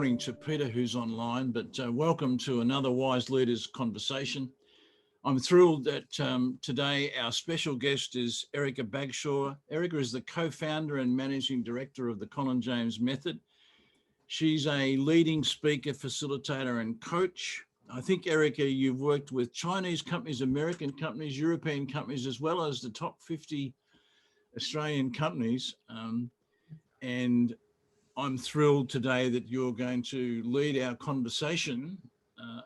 morning to Peter, who's online, but welcome to another Wise Leaders Conversation. I'm thrilled that today our special guest is Erica Bagshaw. Erica is the co-founder and managing director of the Colin James Method. She's a leading speaker, facilitator, and coach. I think, Erica, you've worked with Chinese companies, American companies, European companies, as well as the top 50 Australian companies. And I'm thrilled today that you're going to lead our conversation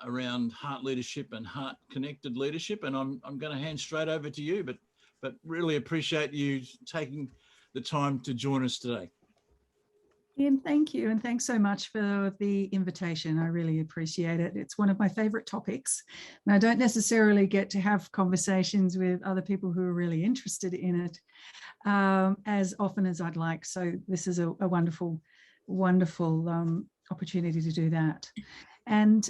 around heart leadership and heart-connected leadership. And I'm going to hand straight over to you, but really appreciate you taking the time to join us today. Ian, thank you. And thanks so much for the invitation. I really appreciate it. It's one of my favorite topics. And I don't necessarily get to have conversations with other people who are really interested in it as often as I'd like. So this is a wonderful opportunity to do that. And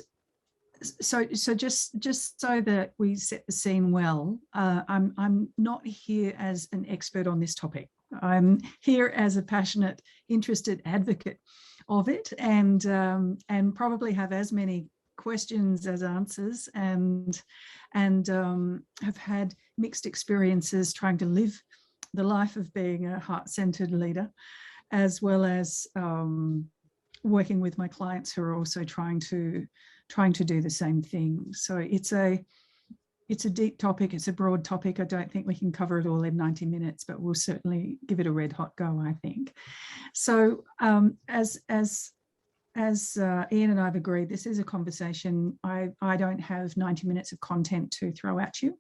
so just so that we set the scene well, I'm not here as an expert on this topic. I'm here as a passionate, interested advocate of it, and probably have as many questions as answers, and have had mixed experiences trying to live the life of being a heart-centered leader, as well as working with my clients who are also trying to do the same thing. So it's a deep topic, it's a broad topic. I don't think we can cover it all in 90 minutes, but we'll certainly give it a red hot go, I think. So as Ian and I have agreed, this is a conversation. I don't have 90 minutes of content to throw at you.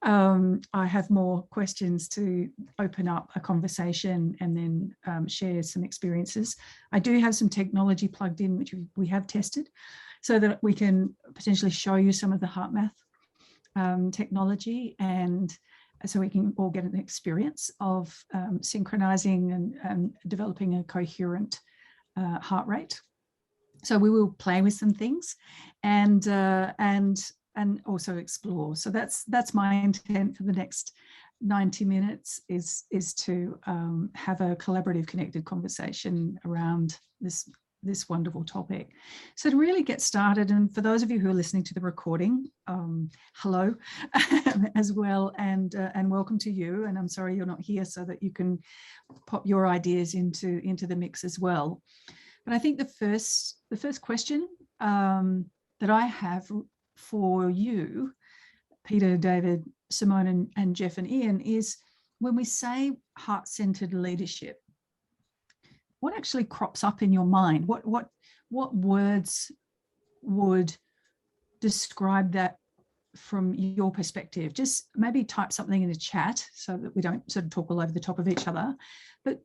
I have more questions to open up a conversation and then share some experiences. I do have some technology plugged in, which we have tested, so that we can potentially show you some of the HeartMath technology, and so we can all get an experience of synchronizing and developing a coherent heart rate. So we will play with some things and also explore. So that's my intent for the next 90 minutes is to have a collaborative, connected conversation around this wonderful topic. So to really get started, and for those of you who are listening to the recording, hello as well, and welcome to you. And I'm sorry you're not here, so that you can pop your ideas into the mix as well. But I think the first question that I have for you, Peter, David, Simone, and Jeff and Ian, is when we say heart-centered leadership, what actually crops up in your mind? What words would describe that from your perspective? Just maybe type something in the chat so that we don't sort of talk all over the top of each other. But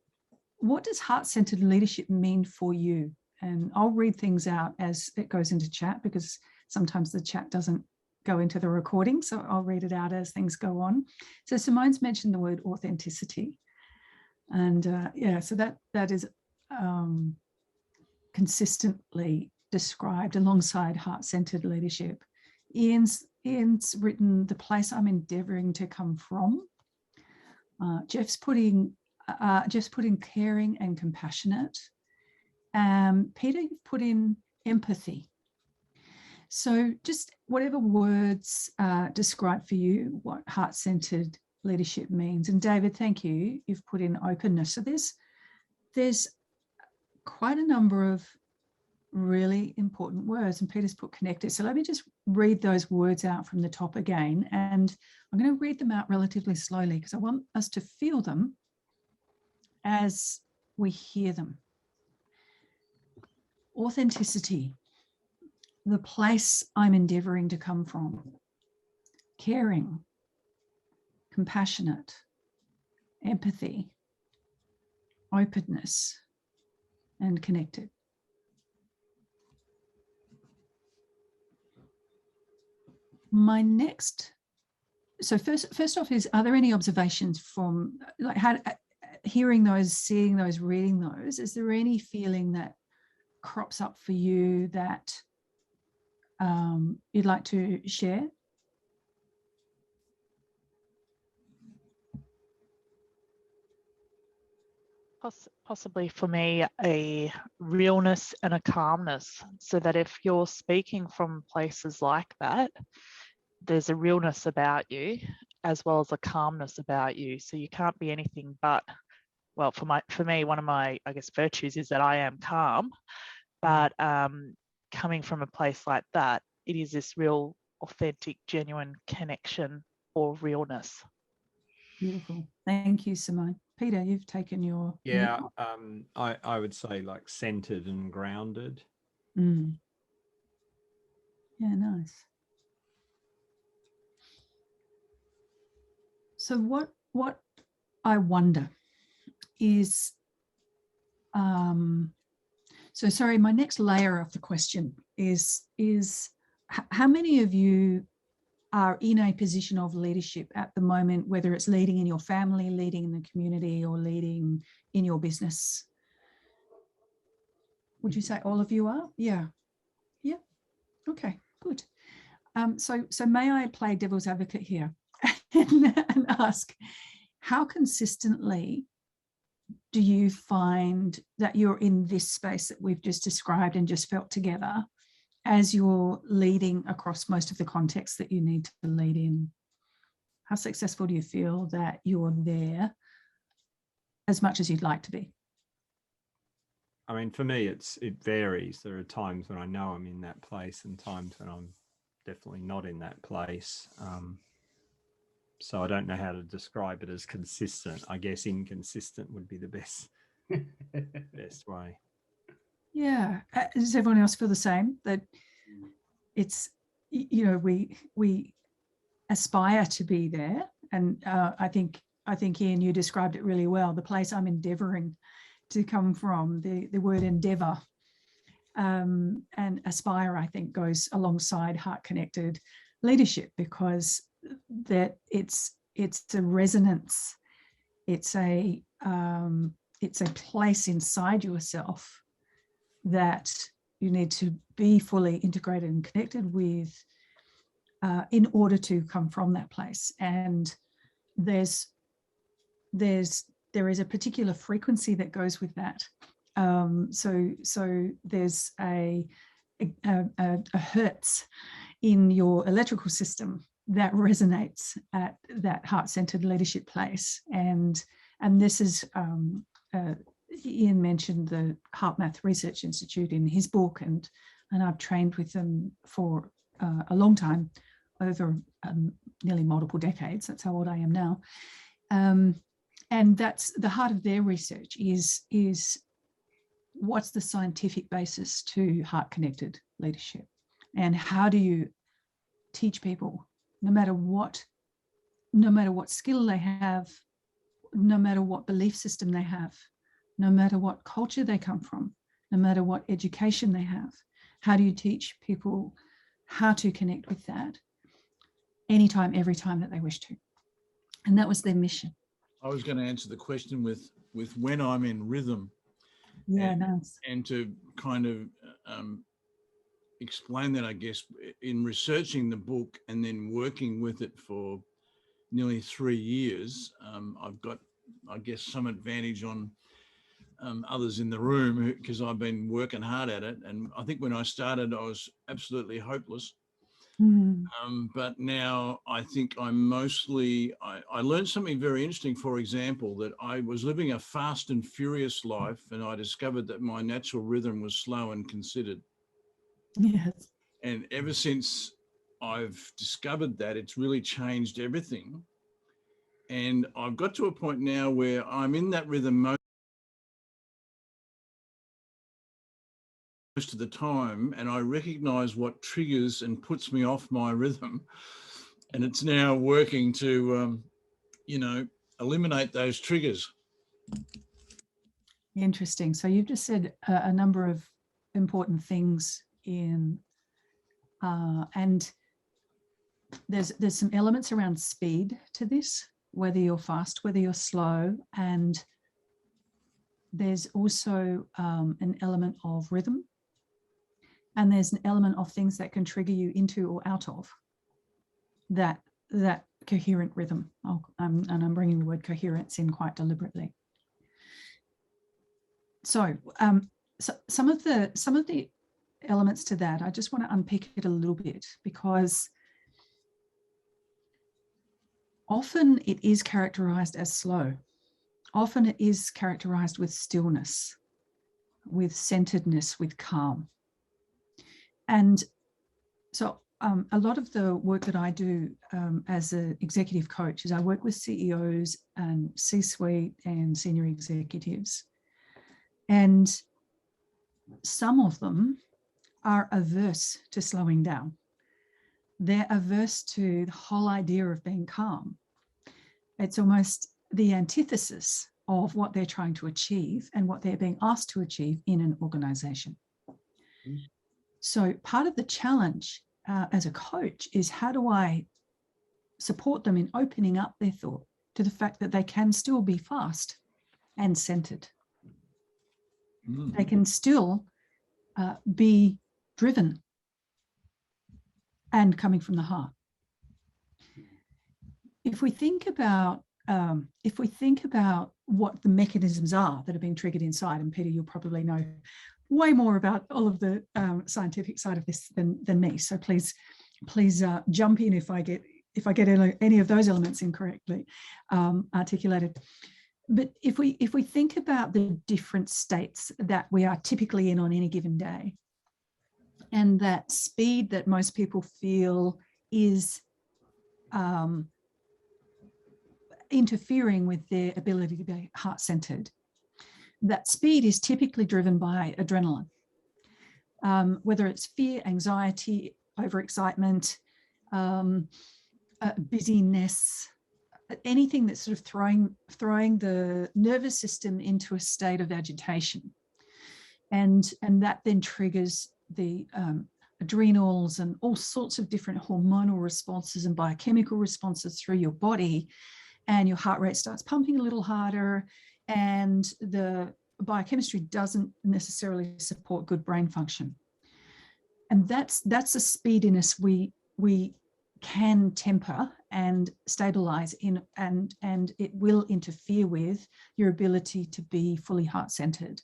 what does heart-centered leadership mean for you? And I'll read things out as it goes into chat, because sometimes the chat doesn't go into the recording. So I'll read it out as things go on. So Simone's mentioned the word authenticity. And yeah, so that is consistently described alongside heart-centered leadership. Ian's written the place I'm endeavoring to come from. Jeff's putting caring and compassionate. Peter, you've put in empathy. So just whatever words describe for you what heart-centered leadership means. And David, thank you. You've put in openness. So there's quite a number of really important words, and Peter's put connected. So let me just read those words out from the top again, and I'm going to read them out relatively slowly because I want us to feel them as we hear them. Authenticity, the place I'm endeavoring to come from. Caring, compassionate, empathy, openness, and connected. My next, so first off is, are there any observations from like how hearing those, seeing those, reading those? Is there any feeling that crops up for you that you'd like to share? Possibly for me, a realness and a calmness, so that if you're speaking from places like that, there's a realness about you as well as a calmness about you. So you can't be anything but, well, for me, one of my, I guess, virtues is that I am calm, but coming from a place like that, it is this real, authentic, genuine connection or realness. Beautiful. Thank you, Simone. Peter, you've taken your Yeah, I would say like centered and grounded. Mm. Yeah, nice. So what I wonder is, so sorry, my next layer of the question is how many of you are in a position of leadership at the moment, whether it's leading in your family, leading in the community, or leading in your business? Would you say all of you are? Yeah. Yeah. Okay, good. So may I play devil's advocate here and ask, how consistently do you find that you're in this space that we've just described and just felt together as you're leading across most of the contexts that you need to lead in? How successful do you feel that you're there as much as you'd like to be? I mean, for me, it varies. There are times when I know I'm in that place and times when I'm definitely not in that place. So I don't know how to describe it as consistent. I guess inconsistent would be the best way. Yeah. Does everyone else feel the same? That it's, you know, we aspire to be there, and I think Ian, you described it really well. The place I'm endeavouring to come from, the word endeavour, and aspire, I think, goes alongside heart connected leadership, because that it's a resonance, it's a place inside yourself that you need to be fully integrated and connected with in order to come from that place. And there is a particular frequency that goes with that. So there's a hertz in your electrical system that resonates at that heart-centered leadership place. And this is, Ian mentioned the HeartMath Research Institute in his book, and I've trained with them for a long time, over nearly multiple decades. That's how old I am now. And that's the heart of their research, is what's the scientific basis to heart-connected leadership, and how do you teach people, no matter what skill they have, no matter what belief system they have, no matter what culture they come from, no matter what education they have, how do you teach people how to connect with that anytime, every time that they wish to? And that was their mission. I was going to answer the question with when I'm in rhythm. Yeah, nice. And to kind of explain that, I guess, in researching the book and then working with it for nearly 3 years, I've got, I guess, some advantage on others in the room, because I've been working hard at it. And I think when I started, I was absolutely hopeless. But now I think I learned something very interesting. For example, that I was living a fast and furious life, and I discovered that my natural rhythm was slow and considered. Yes. And ever since I've discovered that, it's really changed everything. And I've got to a point now where I'm in that rhythm most of the time, and I recognize what triggers and puts me off my rhythm. And it's now working to, eliminate those triggers. Interesting. So you've just said a number of important things in, and there's some elements around speed to this, whether you're fast, whether you're slow, and there's also an element of rhythm, and there's an element of things that can trigger you into or out of that coherent rhythm. And I'm bringing the word coherence in quite deliberately. so some of the elements to that, I just want to unpick it a little bit, because often it is characterized as slow. Often it is characterized with stillness, with centeredness, with calm. And so a lot of the work that I do as an executive coach is I work with CEOs and C-suite and senior executives. And some of them are averse to slowing down. They're averse to the whole idea of being calm. It's almost the antithesis of what they're trying to achieve and what they're being asked to achieve in an organization. So part of the challenge as a coach is, how do I support them in opening up their thought to the fact that they can still be fast and centered. They can still be driven and coming from the heart. If we think about what the mechanisms are that are being triggered inside, and Peter, you'll probably know way more about all of the scientific side of this than me. So please jump in if I get any of those elements incorrectly articulated. But if we think about the different states that we are typically in on any given day, and that speed that most people feel is interfering with their ability to be heart-centered, that speed is typically driven by adrenaline, whether it's fear, anxiety, overexcitement, busyness, anything that's sort of throwing the nervous system into a state of agitation. And that then triggers the adrenals and all sorts of different hormonal responses and biochemical responses through your body, and your heart rate starts pumping a little harder, and the biochemistry doesn't necessarily support good brain function. And that's a speediness we can temper and stabilize in, and it will interfere with your ability to be fully heart-centered.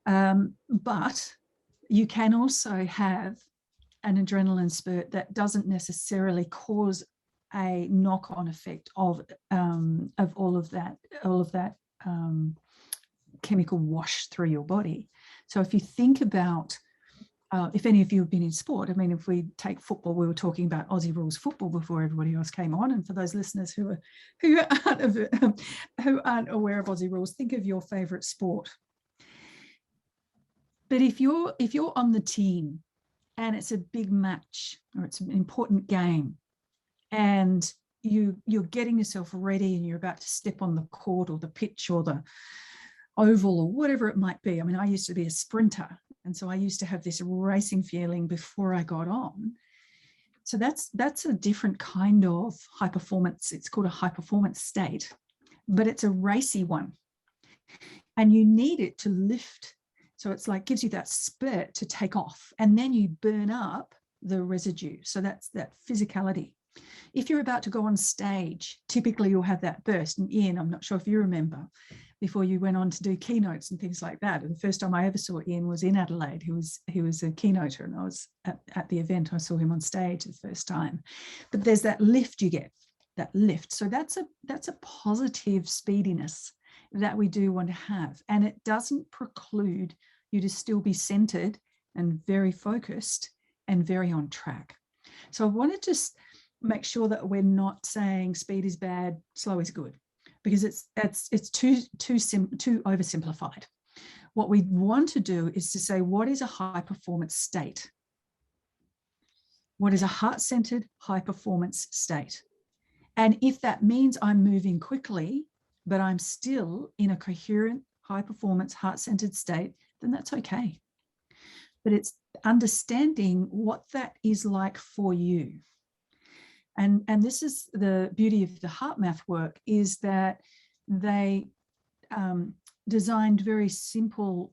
But you can also have an adrenaline spurt that doesn't necessarily cause a knock-on effect of all of that chemical wash through your body. So if you think about, if any of you have been in sport, I mean, if we take football, we were talking about Aussie rules football before everybody else came on. And for those listeners who aren't aware of Aussie rules, think of your favorite sport. But if you're on the team and it's a big match or it's an important game, and you're getting yourself ready and you're about to step on the court or the pitch or the oval or whatever it might be. I mean, I used to be a sprinter, and so I used to have this racing feeling before I got on. So that's a different kind of high performance. It's called a high performance state, but it's a racy one. And you need it to lift. So it's like gives you that spurt to take off, and then you burn up the residue. So that's that physicality. If you're about to go on stage, typically you'll have that burst. And Ian, I'm not sure if you remember, before you went on to do keynotes and things like that. And the first time I ever saw Ian was in Adelaide. He was a keynoter, and I was at the event. I saw him on stage the first time. But there's that lift you get, that lift. So that's a positive speediness that we do want to have. And it doesn't preclude you to still be centered and very focused and very on track. So I want to just make sure that we're not saying speed is bad, slow is good, because it's too oversimplified. What we want to do is to say, what is a high performance state? What is a heart-centered high performance state? And if that means I'm moving quickly, but I'm still in a coherent, high performance, heart-centered state, then that's okay. But it's understanding what that is like for you. And this is the beauty of the heart math work, is that they designed very simple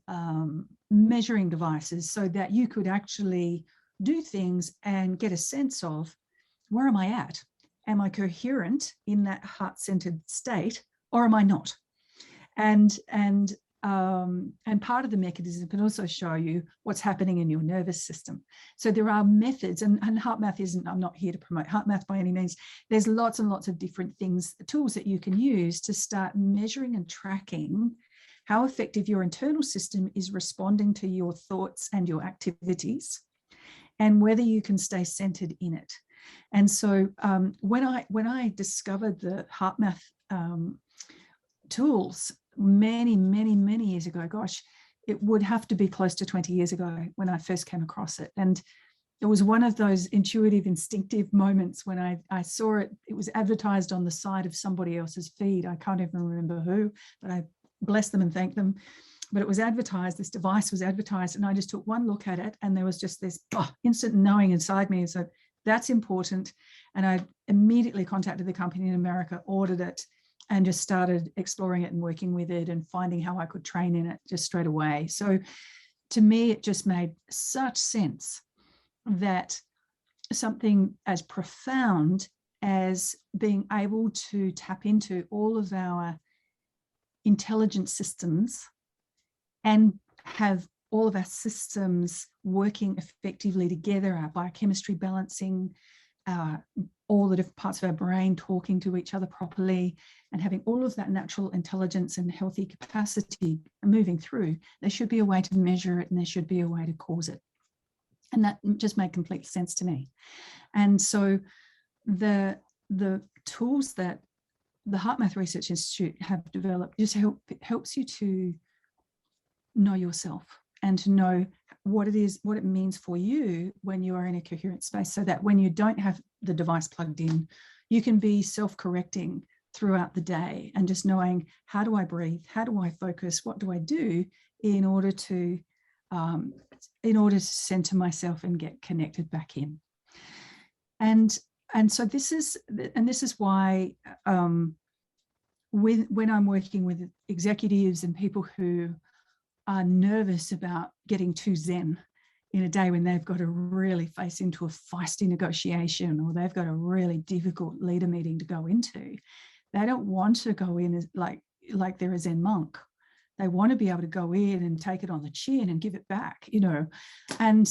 measuring devices so that you could actually do things and get a sense of, where am I at? Am I coherent in that heart-centered state, or am I not? And and part of the mechanism can also show you what's happening in your nervous system. So there are methods, and HeartMath isn't, I'm not here to promote HeartMath by any means. There's lots and lots of different things, tools that you can use to start measuring and tracking how effective your internal system is responding to your thoughts and your activities, and whether you can stay centered in it. And so when I discovered the HeartMath tools many years ago, gosh, it would have to be close to 20 years ago when I first came across it. And it was one of those intuitive, instinctive moments when I saw it. It was advertised on the side of somebody else's feed. I can't even remember who, but I blessed them and thanked them. But it was advertised, this device was advertised, and I just took one look at it, and there was just this instant knowing inside me. So that's important. And I immediately contacted the company in America, ordered it, and just started exploring it and working with it and finding how I could train in it just straight away. So to me, it just made such sense that something as profound as being able to tap into all of our intelligent systems and have all of our systems working effectively together, our biochemistry balancing, all the different parts of our brain talking to each other properly, and having all of that natural intelligence and healthy capacity moving through, there should be a way to measure it, and there should be a way to cause it. And that just made complete sense to me. And so the tools that the HeartMath Research Institute have developed just helps you to know yourself and to know what it is, what it means for you when you are in a coherent space, so that when you don't have the device plugged in, you can be self-correcting throughout the day and just knowing, how do I breathe? How do I focus? What do I do in order to center myself and get connected back in? And so this is why when I'm working with executives and people who are nervous about getting too zen in a day when they've got to really face into a feisty negotiation, or they've got a really difficult leader meeting to go into, they don't want to go in as like they're a Zen monk. They want to be able to go in and take it on the chin and give it back, and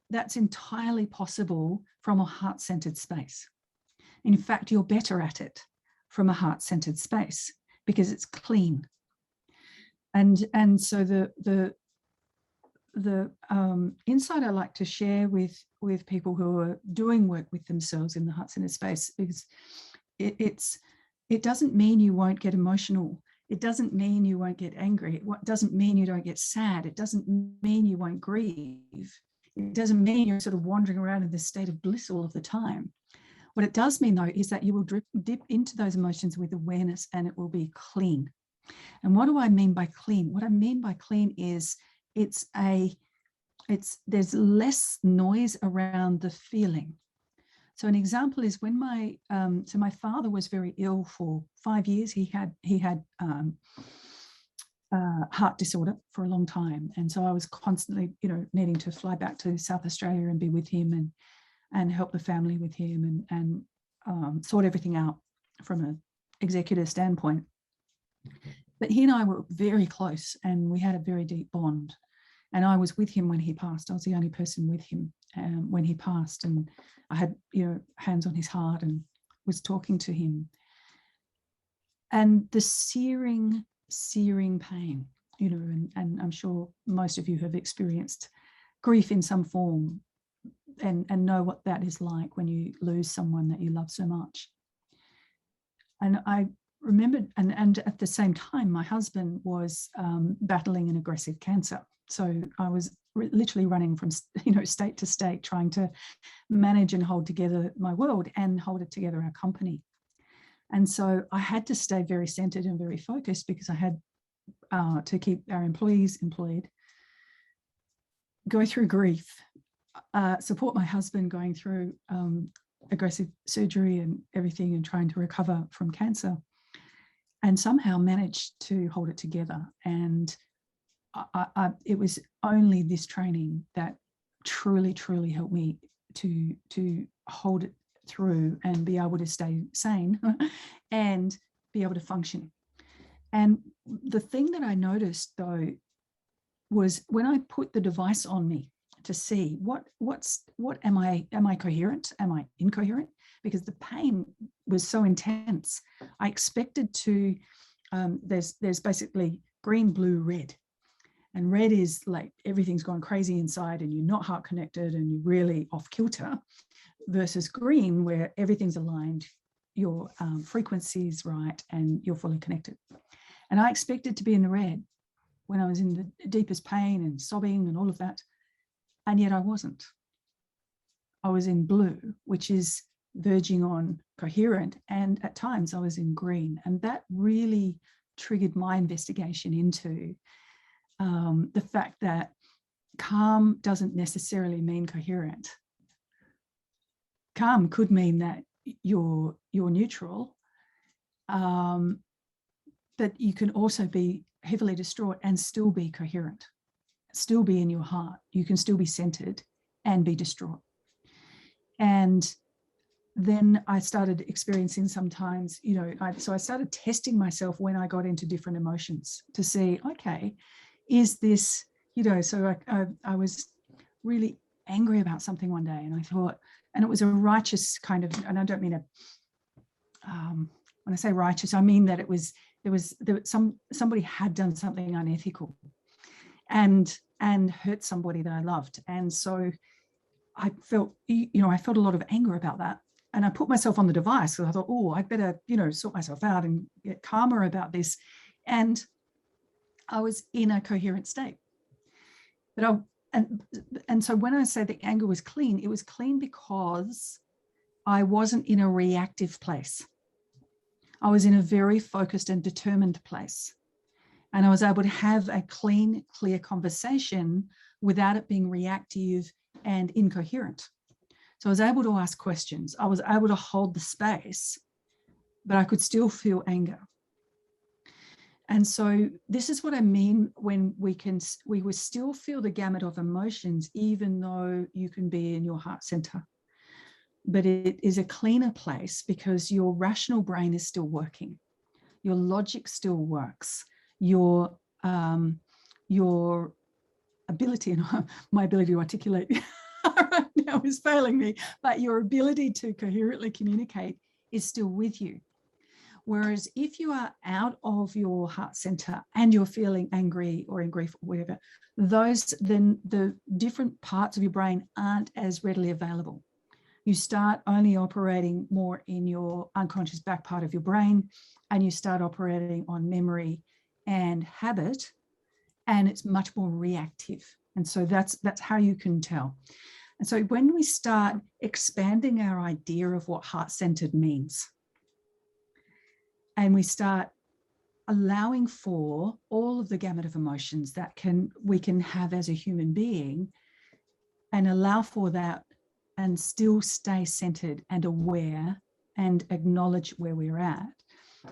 that's entirely possible from a heart-centered space. In fact, you're better at it from a heart-centered space because it's clean. And so the insight I like to share with people who are doing work with themselves in the heart-centered space, because it doesn't mean you won't get emotional. It doesn't mean you won't get angry. It doesn't mean you don't get sad. It doesn't mean you won't grieve. It doesn't mean you're sort of wandering around in this state of bliss all of the time. What it does mean, though, is that you will dip into those emotions with awareness, and it will be clean. And what do I mean by clean? What I mean by clean is there's less noise around the feeling. So an example is when my father was very ill for 5 years. He had heart disorder for a long time, and so I was constantly, needing to fly back to South Australia and be with him and help the family with him and sort everything out from an executive standpoint. But he and I were very close, and we had a very deep bond. And I was with him when he passed. I was the only person with him when he passed, and I had, hands on his heart and was talking to him. And the searing pain, and I'm sure most of you have experienced grief in some form and know what that is like when you lose someone that you love so much. And I remembered, and at the same time, my husband was battling an aggressive cancer. So I was literally running from, state to state, trying to manage and hold together my world and hold it together our company. And so I had to stay very centered and very focused, because I had to keep our employees employed, go through grief, support my husband going through aggressive surgery and everything, and trying to recover from cancer, and somehow manage to hold it together. And it was only this training that truly helped me to hold it through and be able to stay sane and be able to function. And the thing that I noticed though was when I put the device on me to see what am I coherent? Am I incoherent? Because the pain was so intense. I expected to, there's basically green, blue, red. And red is like everything's gone crazy inside and you're not heart connected and you're really off kilter, versus green where everything's aligned, your frequency's right and you're fully connected. And I expected to be in the red when I was in the deepest pain and sobbing and all of that. And yet I wasn't. I was in blue, which is verging on coherent. And at times I was in green. And that really triggered my investigation into the fact that calm doesn't necessarily mean coherent. Calm could mean that you're neutral, but you can also be heavily distraught and still be coherent, still be in your heart. You can still be centered and be distraught. And then I started experiencing sometimes, so I started testing myself when I got into different emotions to see, okay, is this, so I was really angry about something one day and I thought, and it was a righteous kind of, and I don't mean when I say righteous, I mean that somebody had done something unethical and hurt somebody that I loved. And so I felt, I felt a lot of anger about that. And I put myself on the device because I thought, oh, I'd better, sort myself out and get calmer about this. And I was in a coherent state. But and so when I say the anger was clean, it was clean because I wasn't in a reactive place. I was in a very focused and determined place. And I was able to have a clean, clear conversation without it being reactive and incoherent. So I was able to ask questions. I was able to hold the space, but I could still feel anger. And so this is what I mean when we will still feel the gamut of emotions, even though you can be in your heart center. But it is a cleaner place because your rational brain is still working. Your logic still works. Your ability, and my ability to articulate right now is failing me, but your ability to coherently communicate is still with you. Whereas if you are out of your heart center and you're feeling angry or in grief or whatever, then the different parts of your brain aren't as readily available. You start only operating more in your unconscious back part of your brain, and you start operating on memory and habit, and it's much more reactive. And so that's how you can tell. And so when we start expanding our idea of what heart-centered means, and we start allowing for all of the gamut of emotions that we can have as a human being, and allow for that and still stay centered and aware and acknowledge where we're at,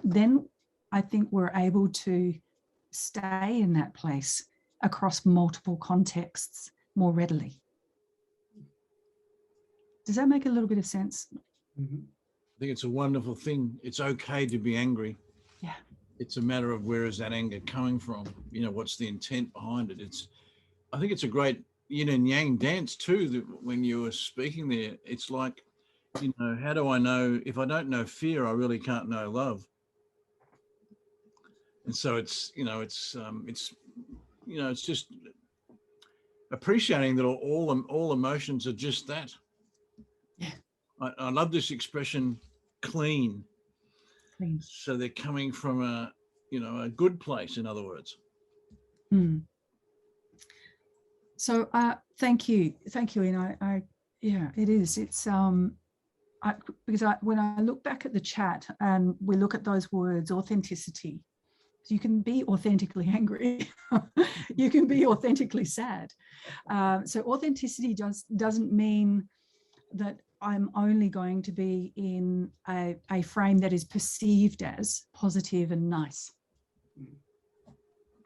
then I think we're able to stay in that place across multiple contexts more readily. Does that make a little bit of sense? Mm-hmm. I think it's a wonderful thing. It's okay to be angry. Yeah. It's a matter of where is that anger coming from? What's the intent behind it? I think it's a great yin and yang dance too, that when you were speaking there, it's like, how do I know? If I don't know fear, I really can't know love. And so it's just appreciating that all emotions are just that. Yeah. I love this expression, clean. Clean. So they're coming from a good place, in other words. Mm. So thank you. And yeah, it is. It's because when I look back at the chat and we look at those words, authenticity. So you can be authentically angry. You can be authentically sad. So authenticity doesn't mean that I'm only going to be in a frame that is perceived as positive and nice.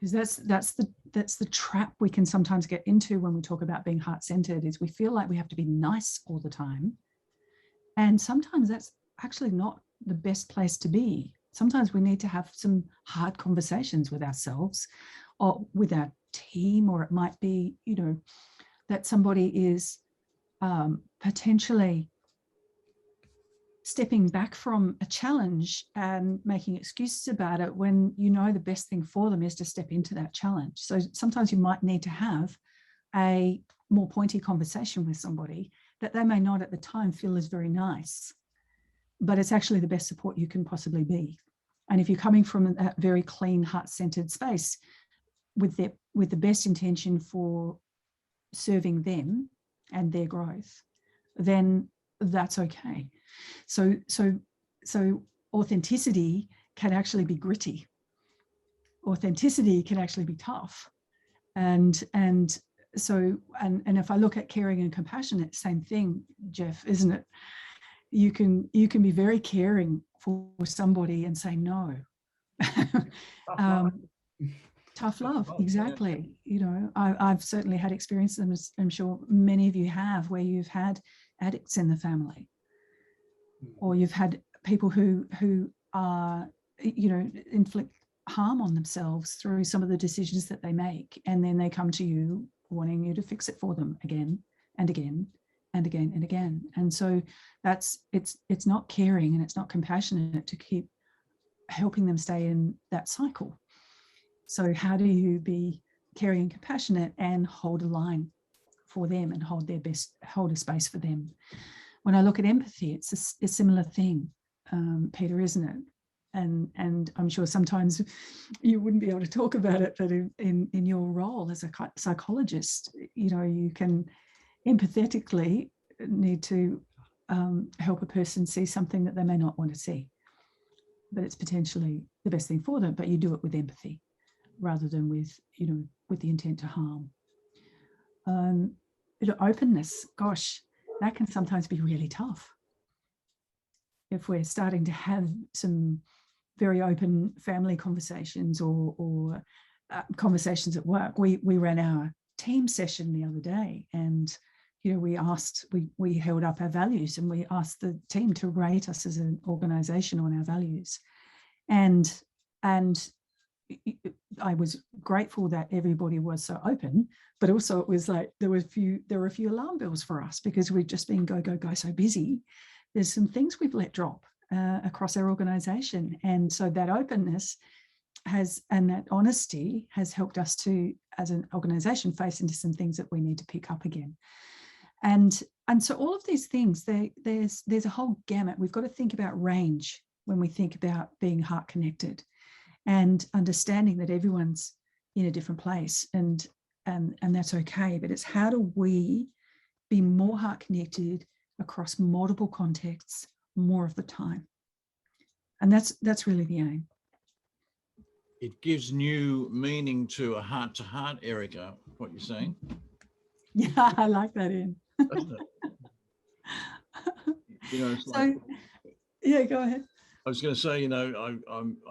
Because that's the trap we can sometimes get into when we talk about being heart-centered, is we feel like we have to be nice all the time. And sometimes that's actually not the best place to be. sometimes we need to have some hard conversations with ourselves or with our team, or it might be, you know, that somebody is potentially stepping back from a challenge and making excuses about it when you know the best thing for them is to step into that challenge. So sometimes you might need to have a more pointy conversation with somebody that they may not at the time feel is very nice, but it's actually the best support you can possibly be. And if you're coming from a very clean, heart-centered space with the best intention for serving them and their growth, then that's okay. So authenticity can actually be gritty. Authenticity can actually be tough. And if I look at caring and compassionate, same thing, Jeff, isn't it? You can be very caring for somebody and say no. Tough love, exactly. You know, I've certainly had experiences, and I'm sure many of you have, where you've had addicts in the family, or you've had people who are, you know, inflict harm on themselves through some of the decisions that they make, and then they come to you wanting you to fix it for them again and again and again and again. And so it's not caring and it's not compassionate to keep helping them stay in that cycle. So how do you be caring and compassionate and hold a line for them and hold a space for them? When I look at empathy, it's a similar thing, Peter, isn't it? And I'm sure sometimes you wouldn't be able to talk about it, but in your role as a psychologist, you know, you can empathetically need to help a person see something that they may not want to see, but it's potentially the best thing for them, but you do it with empathy rather than with, you know, with the intent to harm. Openness, gosh, that can sometimes be really tough. If we're starting to have some very open family conversations or conversations at work. We ran our team session the other day, and you know, we held up our values, and we asked the team to rate us as an organisation on our values, and I was grateful that everybody was so open, but also it was like there were a few alarm bells for us, because we've just been go so busy. There's some things we've let drop across our organisation, and so that openness and that honesty has helped us to, as an organisation, face into some things that we need to pick up again. And so all of these things, there's a whole gamut. We've got to think about range when we think about being heart connected, and understanding that everyone's in a different place, and that's okay. But it's how do we be more heart connected across multiple contexts more of the time, and that's really the aim. It gives new meaning to a heart-to-heart, Erica, what you're saying. Yeah, I like that, Ian. Doesn't it? You know, it's so yeah, go ahead. I was going to say, you know,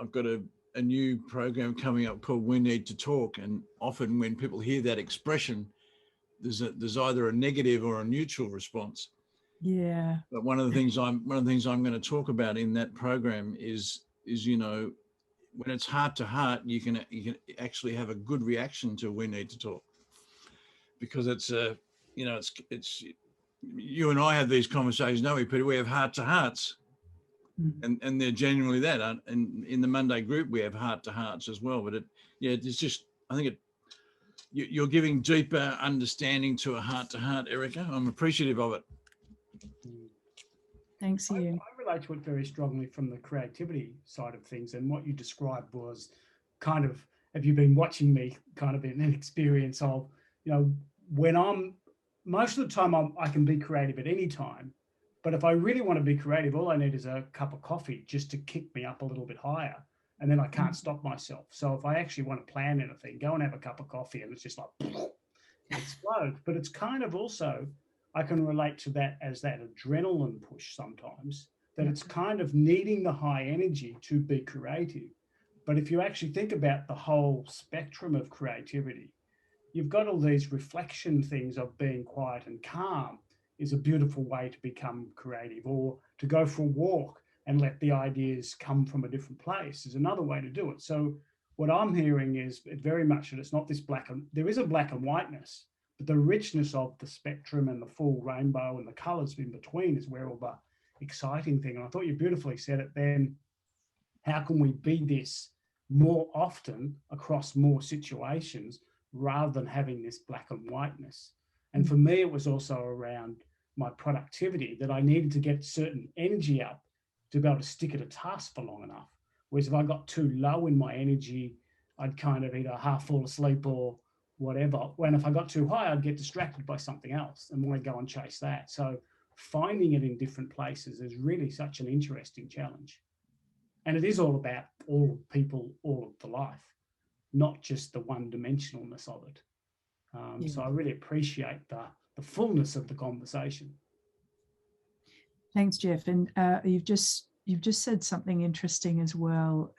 I've got a new program coming up called We Need to Talk, and often when people hear that expression, there's either a negative or a neutral response. Yeah. But one of the things I'm going to talk about in that program is you know, when it's heart to heart, you can actually have a good reaction to We Need to Talk, because it's you know, it's you and I have these conversations, don't we, Peter? We have heart to hearts, and they're genuinely that. And in the Monday group, we have heart to hearts as well. But it's just, I think you're giving deeper understanding to a heart to heart, Erica. I'm appreciative of it. Thanks, Ian. I relate to it very strongly from the creativity side of things, and what you described was kind of, have you been watching me, kind of in an experience of, you know, when most of the time I can be creative at any time, but if I really want to be creative, all I need is a cup of coffee just to kick me up a little bit higher, and then I can't stop myself. So if I actually want to plan anything, go and have a cup of coffee, and it's just like explode. But it's kind of also, I can relate to that as that adrenaline push sometimes, that it's kind of needing the high energy to be creative. But if you actually think about the whole spectrum of creativity, you've got all these reflection things of being quiet and calm is a beautiful way to become creative, or to go for a walk and let the ideas come from a different place is another way to do it. So what I'm hearing is very much that it's not this there is a black and whiteness, but the richness of the spectrum and the full rainbow and the colors in between is where all the exciting thing. And I thought you beautifully said it then. How can we be this more often across more situations rather than having this black and whiteness? And for me, it was also around my productivity, that I needed to get certain energy up to be able to stick at a task for long enough. Whereas if I got too low in my energy, I'd kind of either half fall asleep or whatever. When if I got too high, I'd get distracted by something else and want to go and chase that. So finding it in different places is really such an interesting challenge. And it is all about all of people, all of the life, not just the one-dimensionalness of it. So I really appreciate the fullness of the conversation. Thanks, Jeff. And you've just said something interesting as well,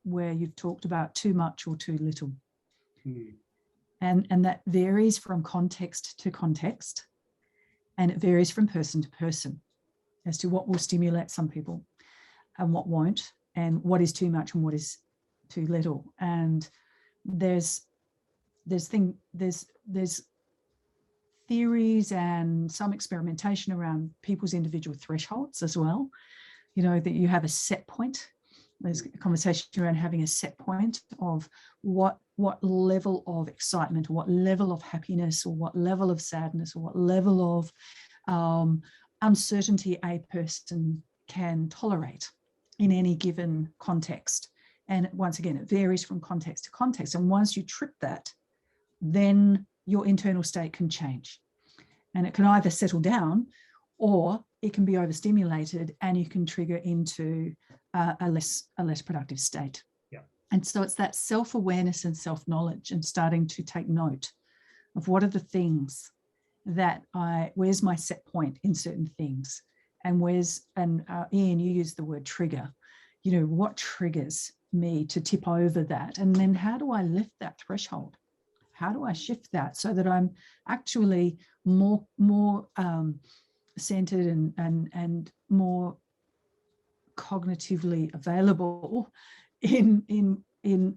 where you've talked about too much or too little. And that varies from context to context, and it varies from person to person as to what will stimulate some people and what won't, and what is too much and what is too little. And there's theories and some experimentation around people's individual thresholds as well. You know, that you have a set point. There's a conversation around having a set point of what level of excitement, or what level of happiness, or what level of sadness, or what level of uncertainty a person can tolerate in any given context. And once again, it varies from context to context. And once you trip that, then your internal state can change. And it can either settle down, or it can be overstimulated and you can trigger into a less productive state. Yeah. And so it's that self-awareness and self-knowledge, and starting to take note of what are the things that where's my set point in certain things, and Ian, you used the word trigger. You know, what triggers me to tip over that? And then how do I lift that threshold? How do I shift that so that I'm actually more centered and more cognitively available in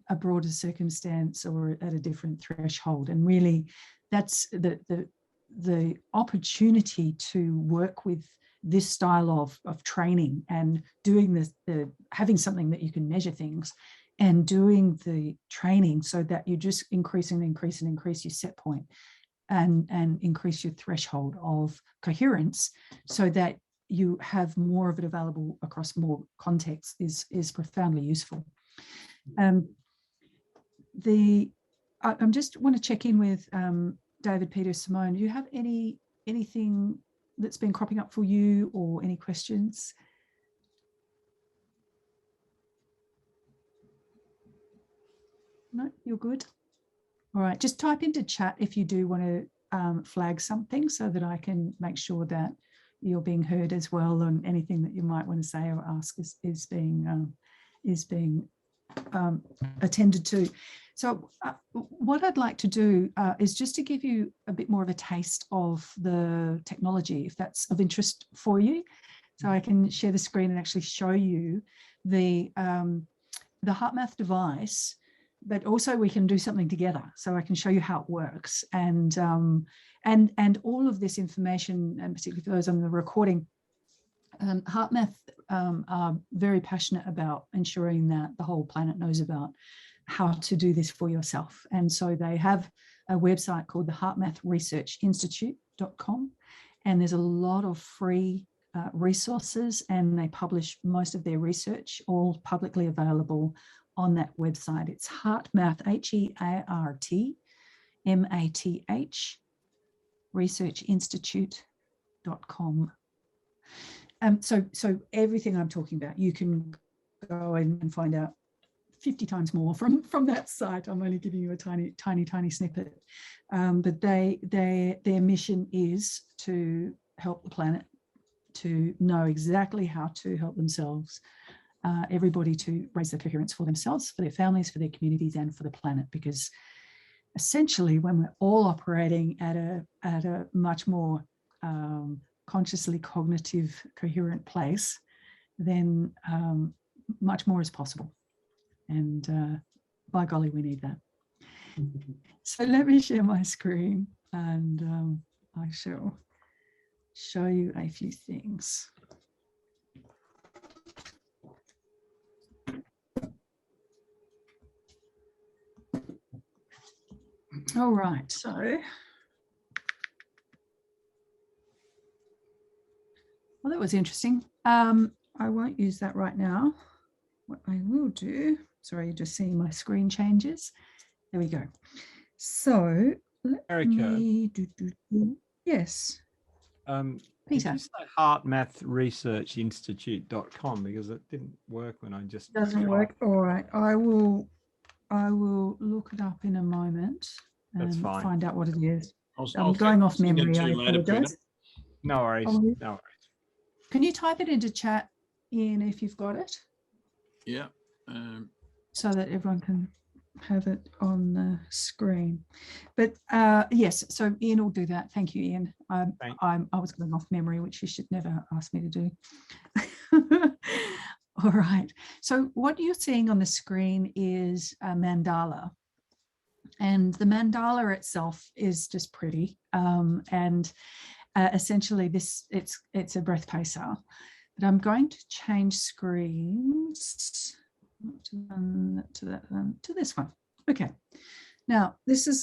a broader circumstance or at a different threshold? And really, that's the opportunity to work with this style of training, and doing the having something that you can measure things, and doing the training so that you just increase your set point, and increase your threshold of coherence, so that you have more of it available across more contexts, is profoundly useful. I just want to check in with David, Peter, Simone. Do you have anything that's been cropping up for you, or any questions? No, you're good. All right, just type into chat if you do want to flag something, so that I can make sure that you're being heard as well, and anything that you might want to say or ask is being attended to. So what I'd like to do is just to give you a bit more of a taste of the technology, if that's of interest for you. So I can share the screen and actually show you the HeartMath device, but also we can do something together. So I can show you how it works, and all of this information, and particularly for those on the recording, HeartMath are very passionate about ensuring that the whole planet knows about how to do this for yourself. And so they have a website called the heartmathresearchinstitute.com, and there's a lot of free resources, and they publish most of their research all publicly available on that website. It's HeartMath, HeartMath researchinstitute.com. So everything I'm talking about, you can go in and find out 50 times more from that site. I'm only giving you a tiny snippet. But their mission is to help the planet to know exactly how to help themselves, everybody to raise their coherence for themselves, for their families, for their communities, and for the planet. Because essentially, when we're all operating at a much more consciously cognitive, coherent place, then much more is possible. And by golly, we need that. So let me share my screen, and I shall show you a few things. All right, so well, that was interesting. I won't use that right now. What I will do, sorry, you're just seeing my screen changes. There we go. So let Erica, me yes. Did Peter. you say heartmathresearchinstitute.com, because it didn't work when I just Doesn't tried. work. All right. I will look it up in a moment That's and fine. find out what it is. I'll I'm going off send it memory. to I you later, Peter. apologize. No worries. Oh, No worries. Can you type it into chat, Ian, if you've got it, Yeah. so that everyone can have it on the screen? But yes, so Ian will do that. Thank you, Ian. I was going off memory, which you should never ask me to do. All right. So what you're seeing on the screen is a mandala. And the mandala itself is just pretty. Essentially it's a breath pacer. But I'm going to change screens to this one. Okay. Now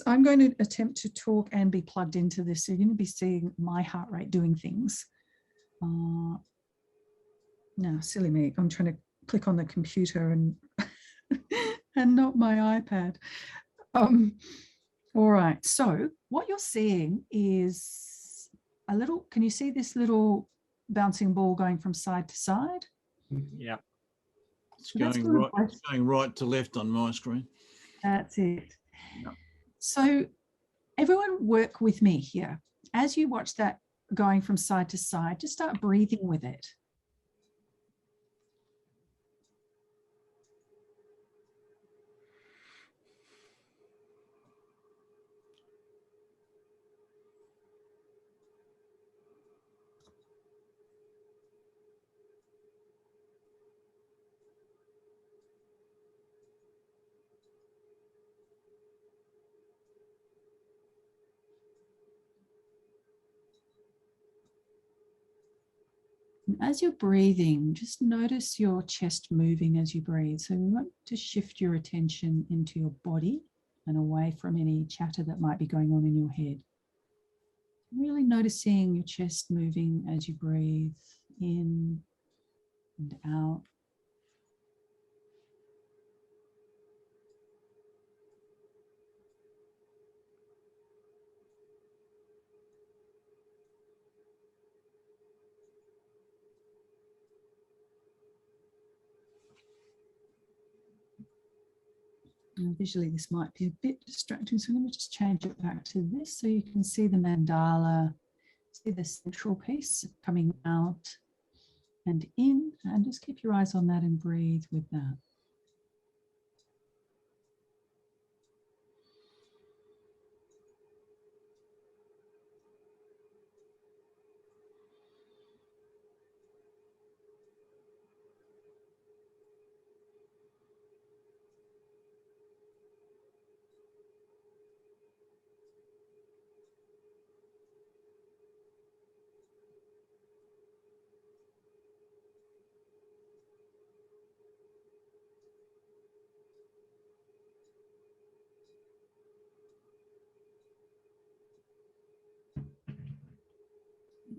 I'm going to attempt to talk and be plugged into this. So you're going to be seeing my heart rate doing things. No, silly me. I'm trying to click on the computer and and not my iPad. All right. So what you're seeing is a little, can you see this little bouncing ball going from side to side? Yeah. It's going right to left on my screen. That's it. Yep. So everyone work with me here. As you watch that going from side to side, just start breathing with it. And as you're breathing, just notice your chest moving as you breathe. So you want to shift your attention into your body and away from any chatter that might be going on in your head. Really noticing your chest moving as you breathe in and out. Now, visually, this might be a bit distracting, so I'm going to just change it back to this so you can see the mandala, see the central piece coming out and in, and just keep your eyes on that and breathe with that.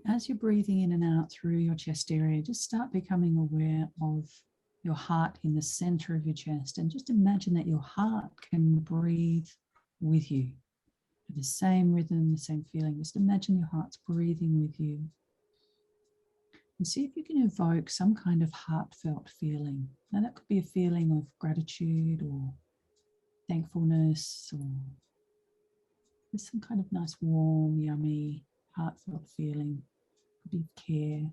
As you're breathing in and out through your chest area, just start becoming aware of your heart in the center of your chest, and just imagine that your heart can breathe with you. The same rhythm, the same feeling. Just imagine your heart's breathing with you. And see if you can evoke some kind of heartfelt feeling. Now that could be a feeling of gratitude or thankfulness, or just some kind of nice, warm, yummy, heartfelt feeling. Could be care.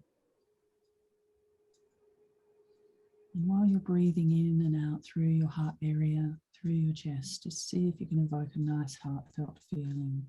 And while you're breathing in and out through your heart area, through your chest, just see if you can evoke a nice heartfelt feeling.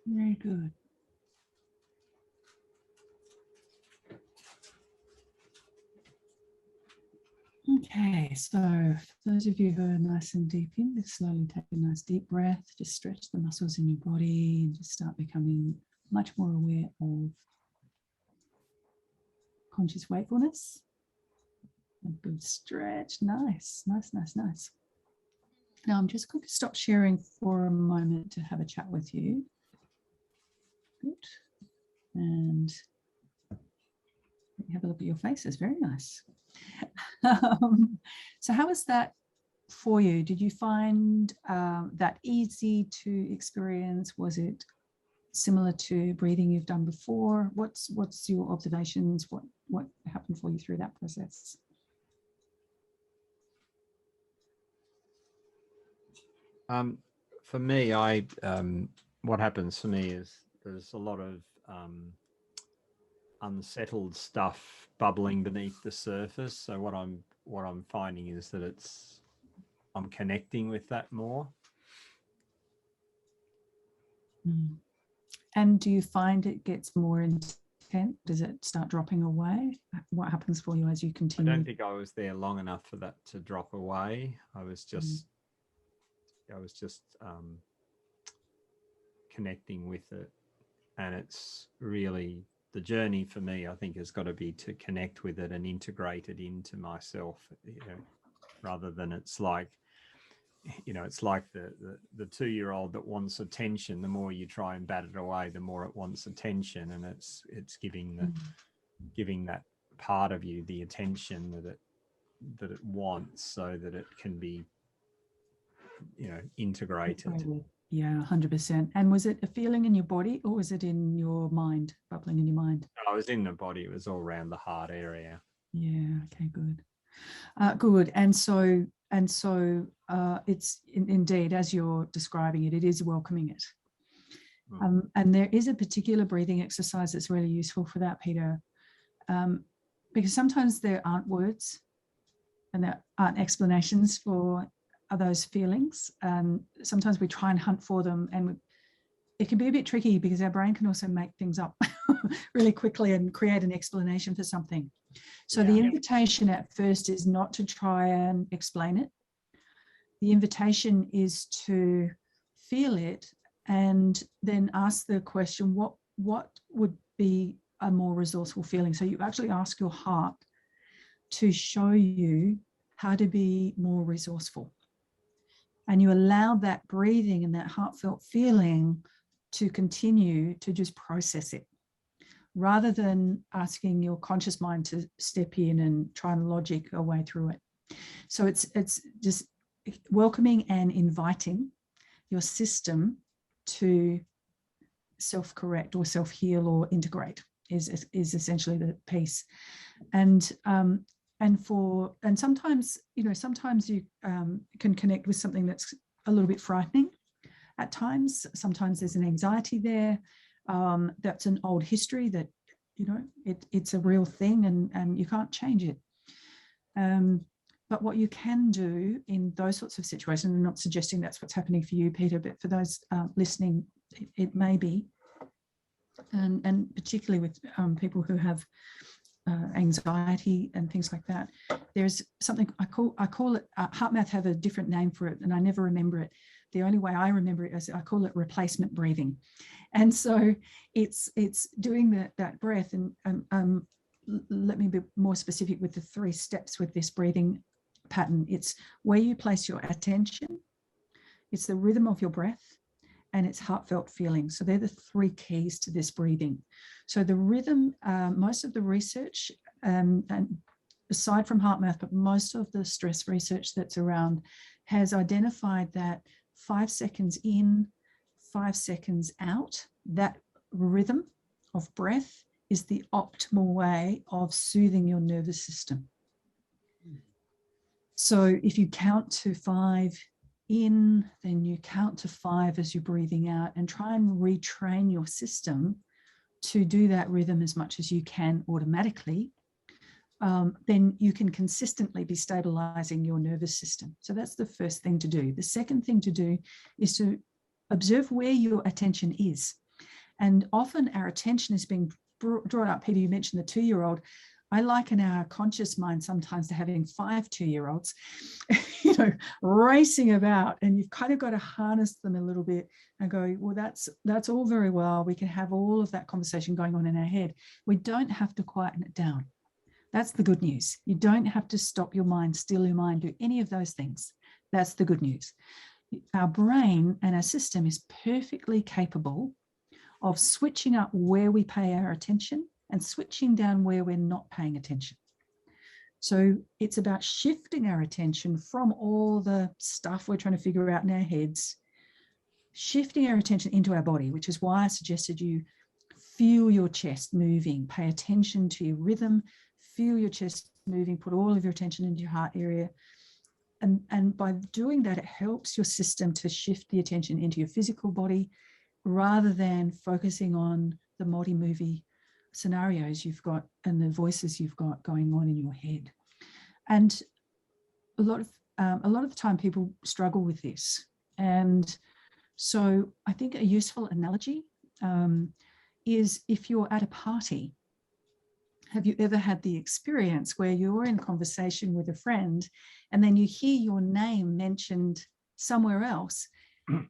Very good. Okay, so for those of you who are nice and deep in, just slowly take a nice deep breath, just stretch the muscles in your body and just start becoming much more aware of conscious wakefulness. A good stretch, nice. Now I'm just going to stop sharing for a moment to have a chat with you. Good. And have a look at your faces, very nice. So how was that for you? Did you find that easy to experience? Was it similar to breathing you've done before? What's your observations? What happened for you through that process? For me, what happens for me is there's a lot of unsettled stuff bubbling beneath the surface. So what I'm finding is that I'm connecting with that more. And do you find it gets more intense? Does it start dropping away? What happens for you as you continue? I don't think I was there long enough for that to drop away. I was just connecting with it, and it's really the journey for me. I think has got to be to connect with it and integrate it into myself, rather than it's like the 2-year-old that wants attention. The more you try and bat it away, the more it wants attention, and it's giving that part of you the attention that it wants, so that it can be integrated. Yeah, 100%. And was it a feeling in your body, or was it in your mind, bubbling in your mind? I was in the body. It was all around the heart area. Yeah. Okay. Good. Good. And so it's indeed, as you're describing it, it is welcoming it. And there is a particular breathing exercise that's really useful for that, Peter, because sometimes there aren't words and there aren't explanations for those feelings. Sometimes we try and hunt for them, and it can be a bit tricky because our brain can also make things up really quickly and create an explanation for something. So the invitation at first is not to try and explain it. The invitation is to feel it and then ask the question, what would be a more resourceful feeling? So you actually ask your heart to show you how to be more resourceful. And you allow that breathing and that heartfelt feeling to continue to just process it, rather than asking your conscious mind to step in and try and logic a way through it. So it's just welcoming and inviting your system to self-correct or self-heal or integrate is essentially the piece. And sometimes you can connect with something that's a little bit frightening at times. Sometimes there's an anxiety there. That's an old history that, it's a real thing and you can't change it. But what you can do in those sorts of situations, I'm not suggesting that's what's happening for you, Peter, but for those listening, it may be, and particularly with people who have anxiety and things like that. There's something I call it, HeartMath have a different name for it, and I never remember it. The only way I remember it is I call it replacement breathing. And so it's doing that breath. And let me be more specific with the 3 steps with this breathing pattern. It's where you place your attention, it's the rhythm of your breath, and it's heartfelt feeling. So they're the 3 keys to this breathing. So the rhythm, most of the research, and aside from HeartMath, but most of the stress research that's around has identified that 5 seconds in, 5 seconds out, that rhythm of breath is the optimal way of soothing your nervous system. So if you count to 5 in, then you count to 5 as you're breathing out, and try and retrain your system to do that rhythm as much as you can automatically. Then you can consistently be stabilizing your nervous system. So that's the first thing to do. The second thing to do is to observe where your attention is. And often our attention is being drawn up. Peter, you mentioned the 2-year-old. I liken our conscious mind sometimes to having 5 2-year-olds, racing about, and you've kind of got to harness them a little bit and go, well, that's all very well. We can have all of that conversation going on in our head. We don't have to quieten it down. That's the good news. You don't have to stop your mind, still your mind, do any of those things. That's the good news. Our brain and our system is perfectly capable of switching up where we pay our attention and switching down where we're not paying attention. So it's about shifting our attention from all the stuff we're trying to figure out in our heads, shifting our attention into our body, which is why I suggested you feel your chest moving, pay attention to your rhythm, feel your chest moving, put all of your attention into your heart area. And by doing that, it helps your system to shift the attention into your physical body rather than focusing on the multi-movie scenarios you've got and the voices you've got going on in your head. And a lot of the time people struggle with this. And so I think a useful analogy is if you're at a party. Have you ever had the experience where you're in conversation with a friend and then you hear your name mentioned somewhere else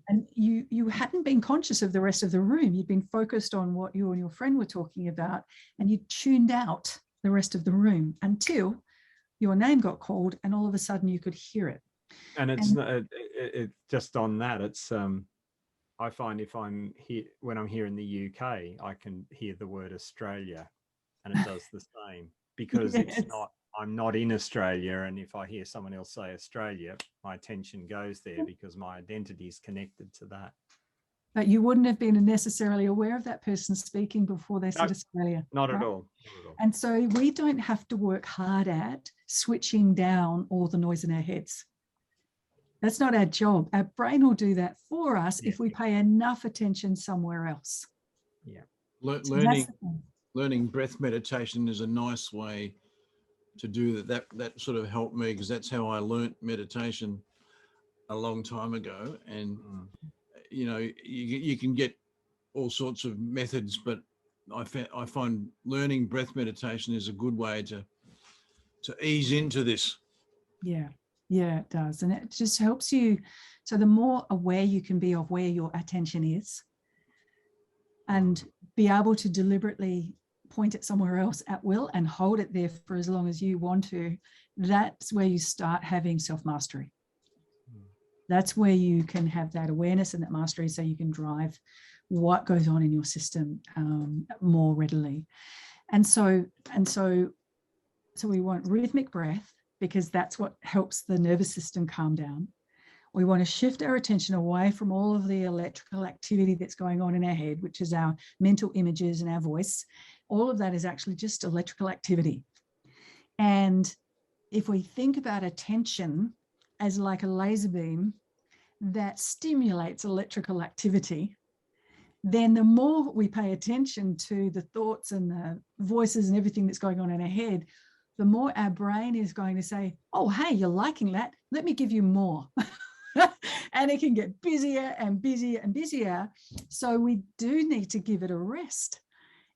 and you hadn't been conscious of the rest of the room? You'd been focused on what you and your friend were talking about and you tuned out the rest of the room until your name got called and all of a sudden you could hear it. And it's just on that, it's I find if I'm here, when I'm here in the UK, I can hear the word Australia and it does the same because Yes. I'm not in Australia. And if I hear someone else say Australia, my attention goes there because my identity is connected to that. But you wouldn't have been necessarily aware of that person speaking before they said Australia. Not right? at all. Not at all. And so we don't have to work hard at switching down all the noise in our heads. That's not our job. Our brain will do that for us if we pay enough attention somewhere else. Yeah. Learning breath meditation is a nice way to do that. That sort of helped me because that's how I learnt meditation a long time ago. And you can get all sorts of methods, but I find learning breath meditation is a good way to ease into this. Yeah, it does. And it just helps you. So the more aware you can be of where your attention is and be able to deliberately point it somewhere else at will and hold it there for as long as you want to, that's where you start having self-mastery. That's where you can have that awareness and that mastery so you can drive what goes on in your system more readily. And so we want rhythmic breath because that's what helps the nervous system calm down. We want to shift our attention away from all of the electrical activity that's going on in our head, which is our mental images and our voice. All of that is actually just electrical activity. And if we think about attention as like a laser beam that stimulates electrical activity, then the more we pay attention to the thoughts and the voices and everything that's going on in our head, the more our brain is going to say, oh, hey, you're liking that. Let me give you more. And it can get busier and busier and busier. So we do need to give it a rest.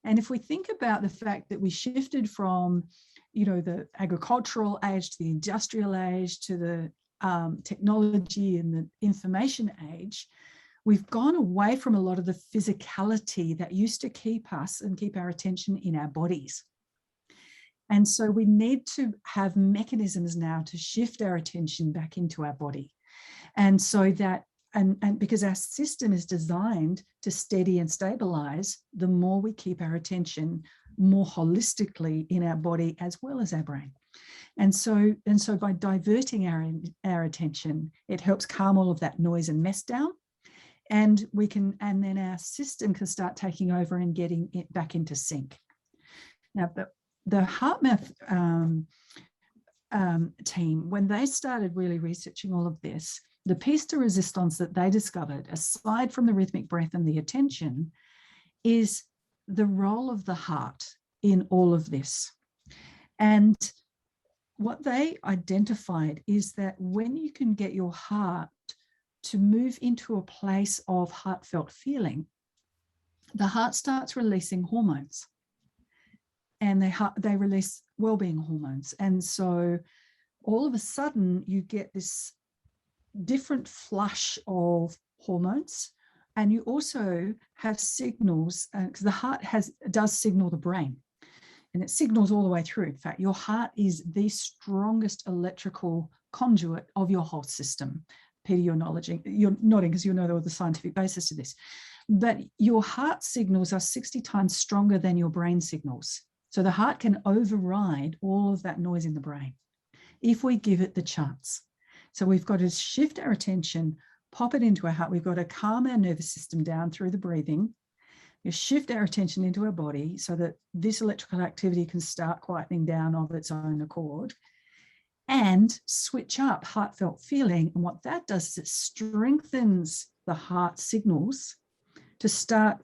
And if we think about the fact that we shifted from, the agricultural age to the industrial age to the technology and the information age, we've gone away from a lot of the physicality that used to keep us and keep our attention in our bodies. And so we need to have mechanisms now to shift our attention back into our body. And so that, and because our system is designed to steady and stabilize, the more we keep our attention more holistically in our body as well as our brain. And so by diverting our attention, it helps calm all of that noise and mess down. And then our system can start taking over and getting it back into sync. Now, the HeartMath team, when they started really researching all of this, the piece de resistance that they discovered, aside from the rhythmic breath and the attention, is the role of the heart in all of this. And what they identified is that when you can get your heart to move into a place of heartfelt feeling, the heart starts releasing hormones, and they release well-being hormones. And so all of a sudden you get this different flush of hormones, and you also have signals, because the heart does signal the brain, and it signals all the way through. In fact, your heart is the strongest electrical conduit of your whole system. Peter, you're nodding because you know the scientific basis to this. But your heart signals are 60 times stronger than your brain signals. So the heart can override all of that noise in the brain if we give it the chance. So we've got to shift our attention, pop it into our heart. We've got to calm our nervous system down through the breathing. We shift our attention into our body so that this electrical activity can start quietening down of its own accord, and switch up heartfelt feeling. And what that does is it strengthens the heart signals to start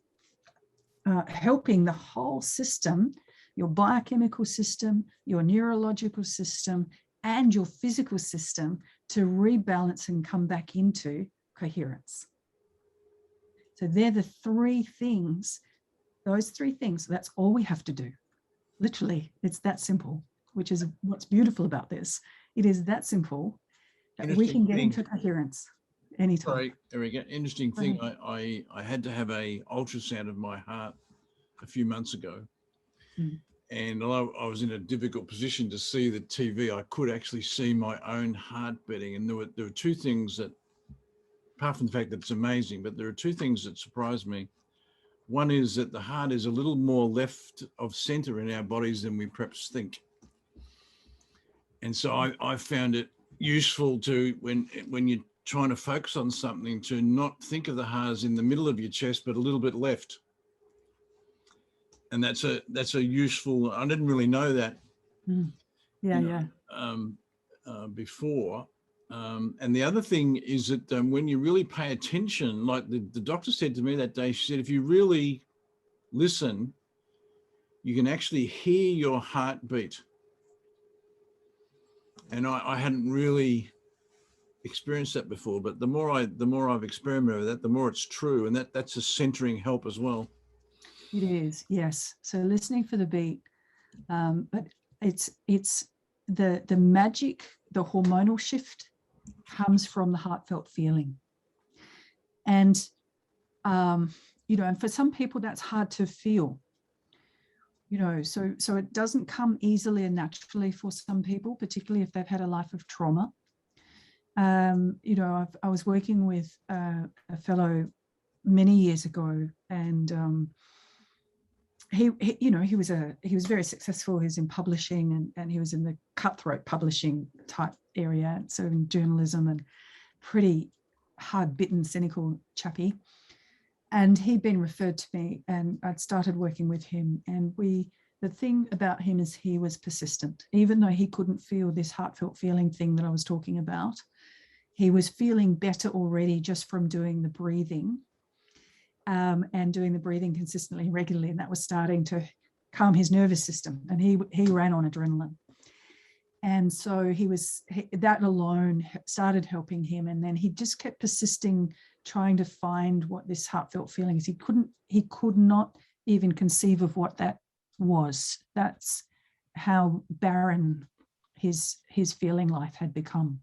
helping the whole system, your biochemical system, your neurological system, and your physical system, to rebalance and come back into coherence. So they're the three things, those three things, that's all we have to do. Literally, it's that simple, which is what's beautiful about this. It is that simple that we can get into coherence anytime. Sorry, Erica, interesting thing. I had to have a ultrasound of my heart a few months ago. And although I was in a difficult position to see the TV, I could actually see my own heart beating. And there were two things that, apart from the fact that it's amazing, but there are two things that surprised me. One is that the heart is a little more left of center in our bodies than we perhaps think. And so I found it useful to, when you're trying to focus on something, to not think of the heart as in the middle of your chest, but a little bit left. And that's a useful, I didn't really know that before. And the other thing is that when you really pay attention, like the doctor said to me that day, she said, if you really listen, you can actually hear your heartbeat. And I hadn't really experienced that before, but the more I've experimented with that, the more it's true. And that's a centering help as well. It is, yes. So listening for the beat, but it's the magic, the hormonal shift comes from the heartfelt feeling. And, and for some people that's hard to feel, so it doesn't come easily and naturally for some people, particularly if they've had a life of trauma. I was working with a fellow many years ago, and he was very successful. He was in publishing, and he was in the cutthroat publishing type area, so in journalism, and pretty hard-bitten, cynical chappy. And he'd been referred to me, and I'd started working with him. And the thing about him is he was persistent, even though he couldn't feel this heartfelt feeling thing that I was talking about. He was feeling better already just from doing the breathing. And doing the breathing consistently and regularly, and that was starting to calm his nervous system, and he ran on adrenaline. And so that alone started helping him, and then he just kept persisting, trying to find what this heartfelt feeling is. He could not even conceive of what that was. That's how barren his feeling life had become.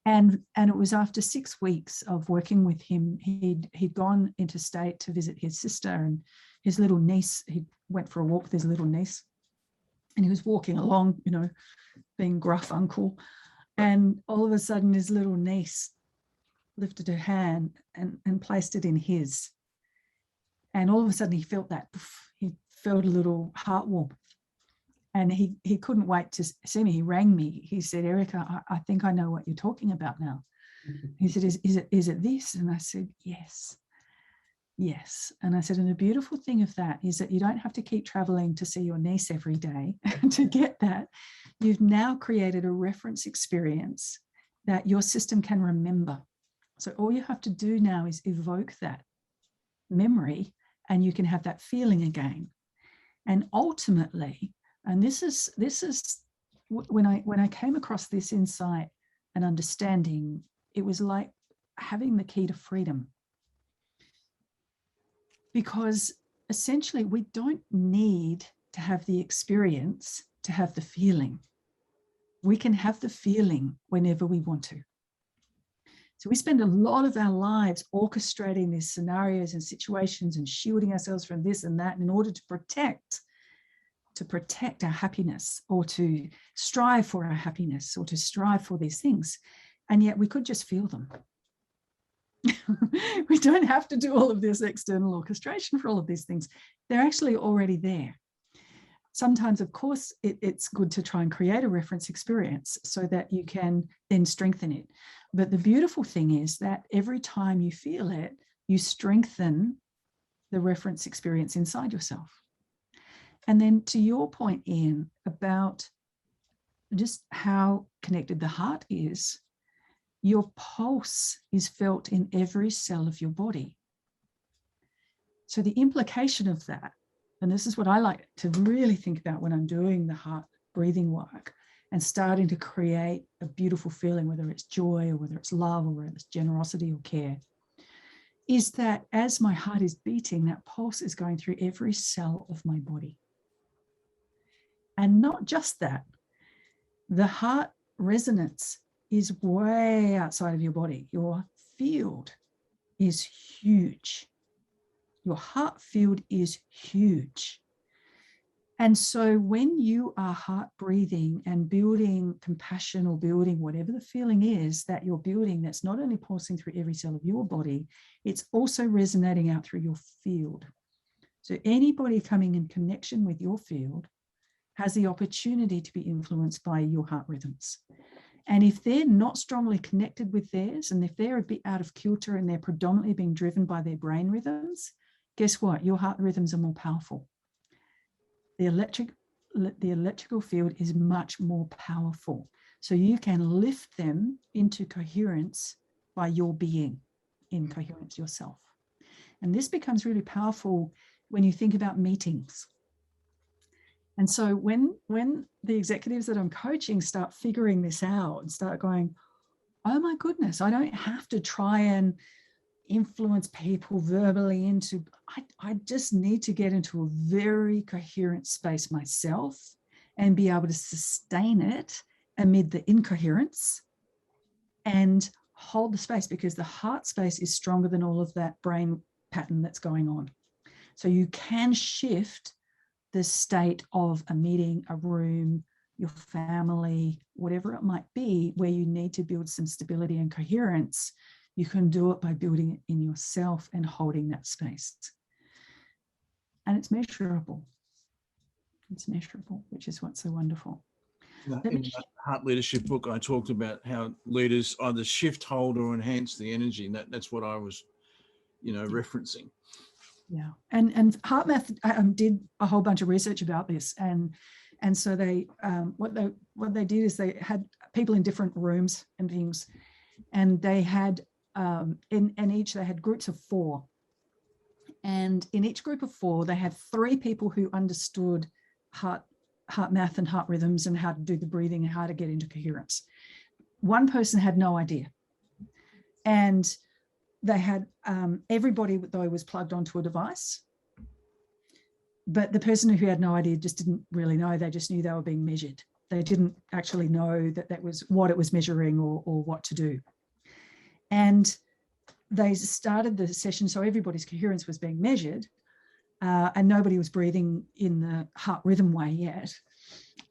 And it was after 6 weeks of working with him, he'd gone interstate to visit his sister and his little niece. He went for a walk with his little niece, and he was walking along, being gruff uncle. And all of a sudden, his little niece lifted her hand and placed it in his. And all of a sudden, he felt that. He felt a little heart warmth. And he couldn't wait to see me. He rang me. He said, Erica, I think I know what you're talking about now. He said, is it this? And I said, yes. And I said, and the beautiful thing of that is that you don't have to keep traveling to see your niece every day to get that. You've now created a reference experience that your system can remember. So all you have to do now is evoke that memory, and you can have that feeling again. And ultimately, and this is when I came across this insight and understanding, it was like having the key to freedom. because essentially we don't need to have the experience to have the feeling. We can have the feeling whenever we want to. So we spend a lot of our lives orchestrating these scenarios and situations and shielding ourselves from this and that in order to protect our happiness, or to strive for our happiness, or to strive for these things. And yet we could just feel them. We don't have to do all of this external orchestration for all of these things. They're actually already there. Sometimes, of course, it's good to try and create a reference experience so that you can then strengthen it. But the beautiful thing is that every time you feel it, you strengthen the reference experience inside yourself. And then to your point, Ian, about just how connected the heart is, your pulse is felt in every cell of your body. So the implication of that, and this is what I like to really think about when I'm doing the heart breathing work and starting to create a beautiful feeling, whether it's joy or whether it's love or whether it's generosity or care, is that as my heart is beating, that pulse is going through every cell of my body. And not just that, the heart resonance is way outside of your body. Your field is huge. Your heart field is huge. And so when you are heart breathing and building compassion, or building whatever the feeling is that you're building, that's not only pulsing through every cell of your body, it's also resonating out through your field. So anybody coming in connection with your field has the opportunity to be influenced by your heart rhythms. And if they're not strongly connected with theirs, and if they're a bit out of kilter and they're predominantly being driven by their brain rhythms, guess what? Your heart rhythms are more powerful. The electrical field is much more powerful. So you can lift them into coherence by your being in coherence yourself. And this becomes really powerful when you think about meetings. And so when the executives that I'm coaching start figuring this out and start going, oh my goodness, I don't have to try and influence people verbally into, I just need to get into a very coherent space myself and be able to sustain it amid the incoherence and hold the space, because the heart space is stronger than all of that brain pattern that's going on. So you can shift the state of a meeting, a room, your family, whatever it might be, where you need to build some stability and coherence. You can do it by building it in yourself and holding that space. And it's measurable. It's measurable, which is what's so wonderful. In the Heart Leadership book, I talked about how leaders either shift, hold, or enhance the energy. And that's what I was, referencing. Yeah, and HeartMath did a whole bunch of research about this, and so they what they did is they had people in different rooms and things, and they had in each they had groups of 4, and in each group of 4 they had 3 people who understood heart math and heart rhythms and how to do the breathing and how to get into coherence. One person had no idea, and they had everybody though was plugged onto a device, but the person who had no idea just didn't really know. They just knew they were being measured. They didn't actually know that was what it was measuring or what to do. And they started the session so everybody's coherence was being measured, and nobody was breathing in the heart rhythm way yet.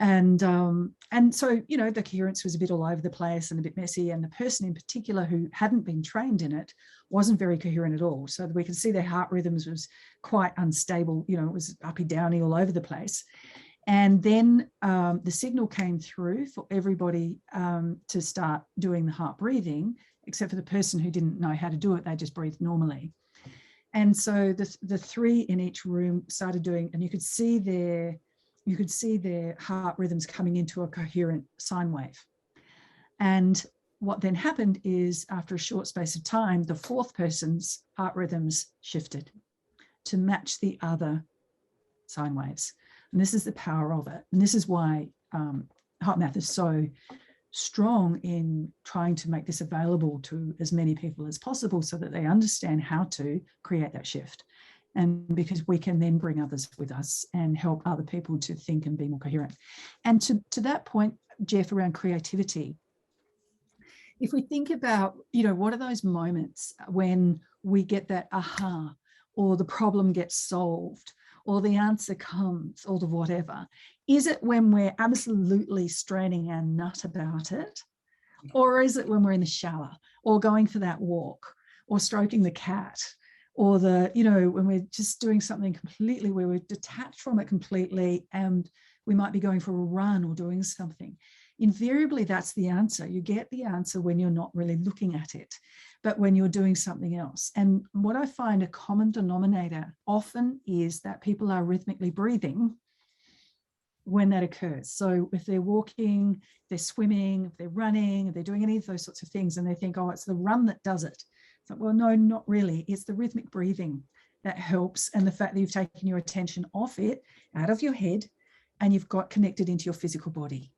And so, the coherence was a bit all over the place and a bit messy. And the person in particular who hadn't been trained in it wasn't very coherent at all. So we could see their heart rhythms was quite unstable. It was uppy downy all over the place. And then the signal came through for everybody to start doing the heart breathing, except for the person who didn't know how to do it. They just breathed normally. And so the 3 in each room started doing, and you could see their heart rhythms coming into a coherent sine wave. And what then happened is, after a short space of time, the 4th person's heart rhythms shifted to match the other sine waves. And this is the power of it. And this is why HeartMath is so strong in trying to make this available to as many people as possible so that they understand how to create that shift. and because we can then bring others with us and help other people to think and be more coherent. And to that point, Jeff, around creativity, if we think about, what are those moments when we get that aha, or the problem gets solved, or the answer comes, or the whatever? Is it when we're absolutely straining our nut about it? Or is it when we're in the shower, or going for that walk, or stroking the cat, or when we're just doing something completely where we're detached from it completely, and we might be going for a run or doing something? Invariably, that's the answer. You get the answer when you're not really looking at it, but when you're doing something else. And what I find a common denominator often is that people are rhythmically breathing when that occurs. So if they're walking, they're swimming, if they're running, if they're doing any of those sorts of things, and they think, oh, it's the run that does it. It's like, well, no, not really. It's the rhythmic breathing that helps, and the fact that you've taken your attention off it, out of your head, and you've got connected into your physical body.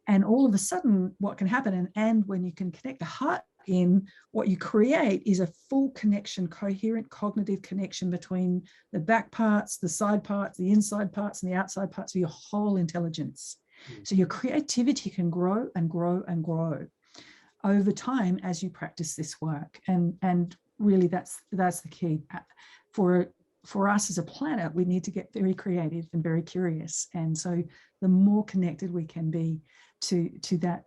And all of a sudden, what can happen, and when you can connect the heart in, what you create is a full connection, coherent cognitive connection between the back parts, the side parts, the inside parts, and the outside parts of your whole intelligence. So your creativity can grow and grow and grow over time as you practice this work. And really, that's the key. For us as a planet, we need to get very creative and very curious. And so the more connected we can be to that,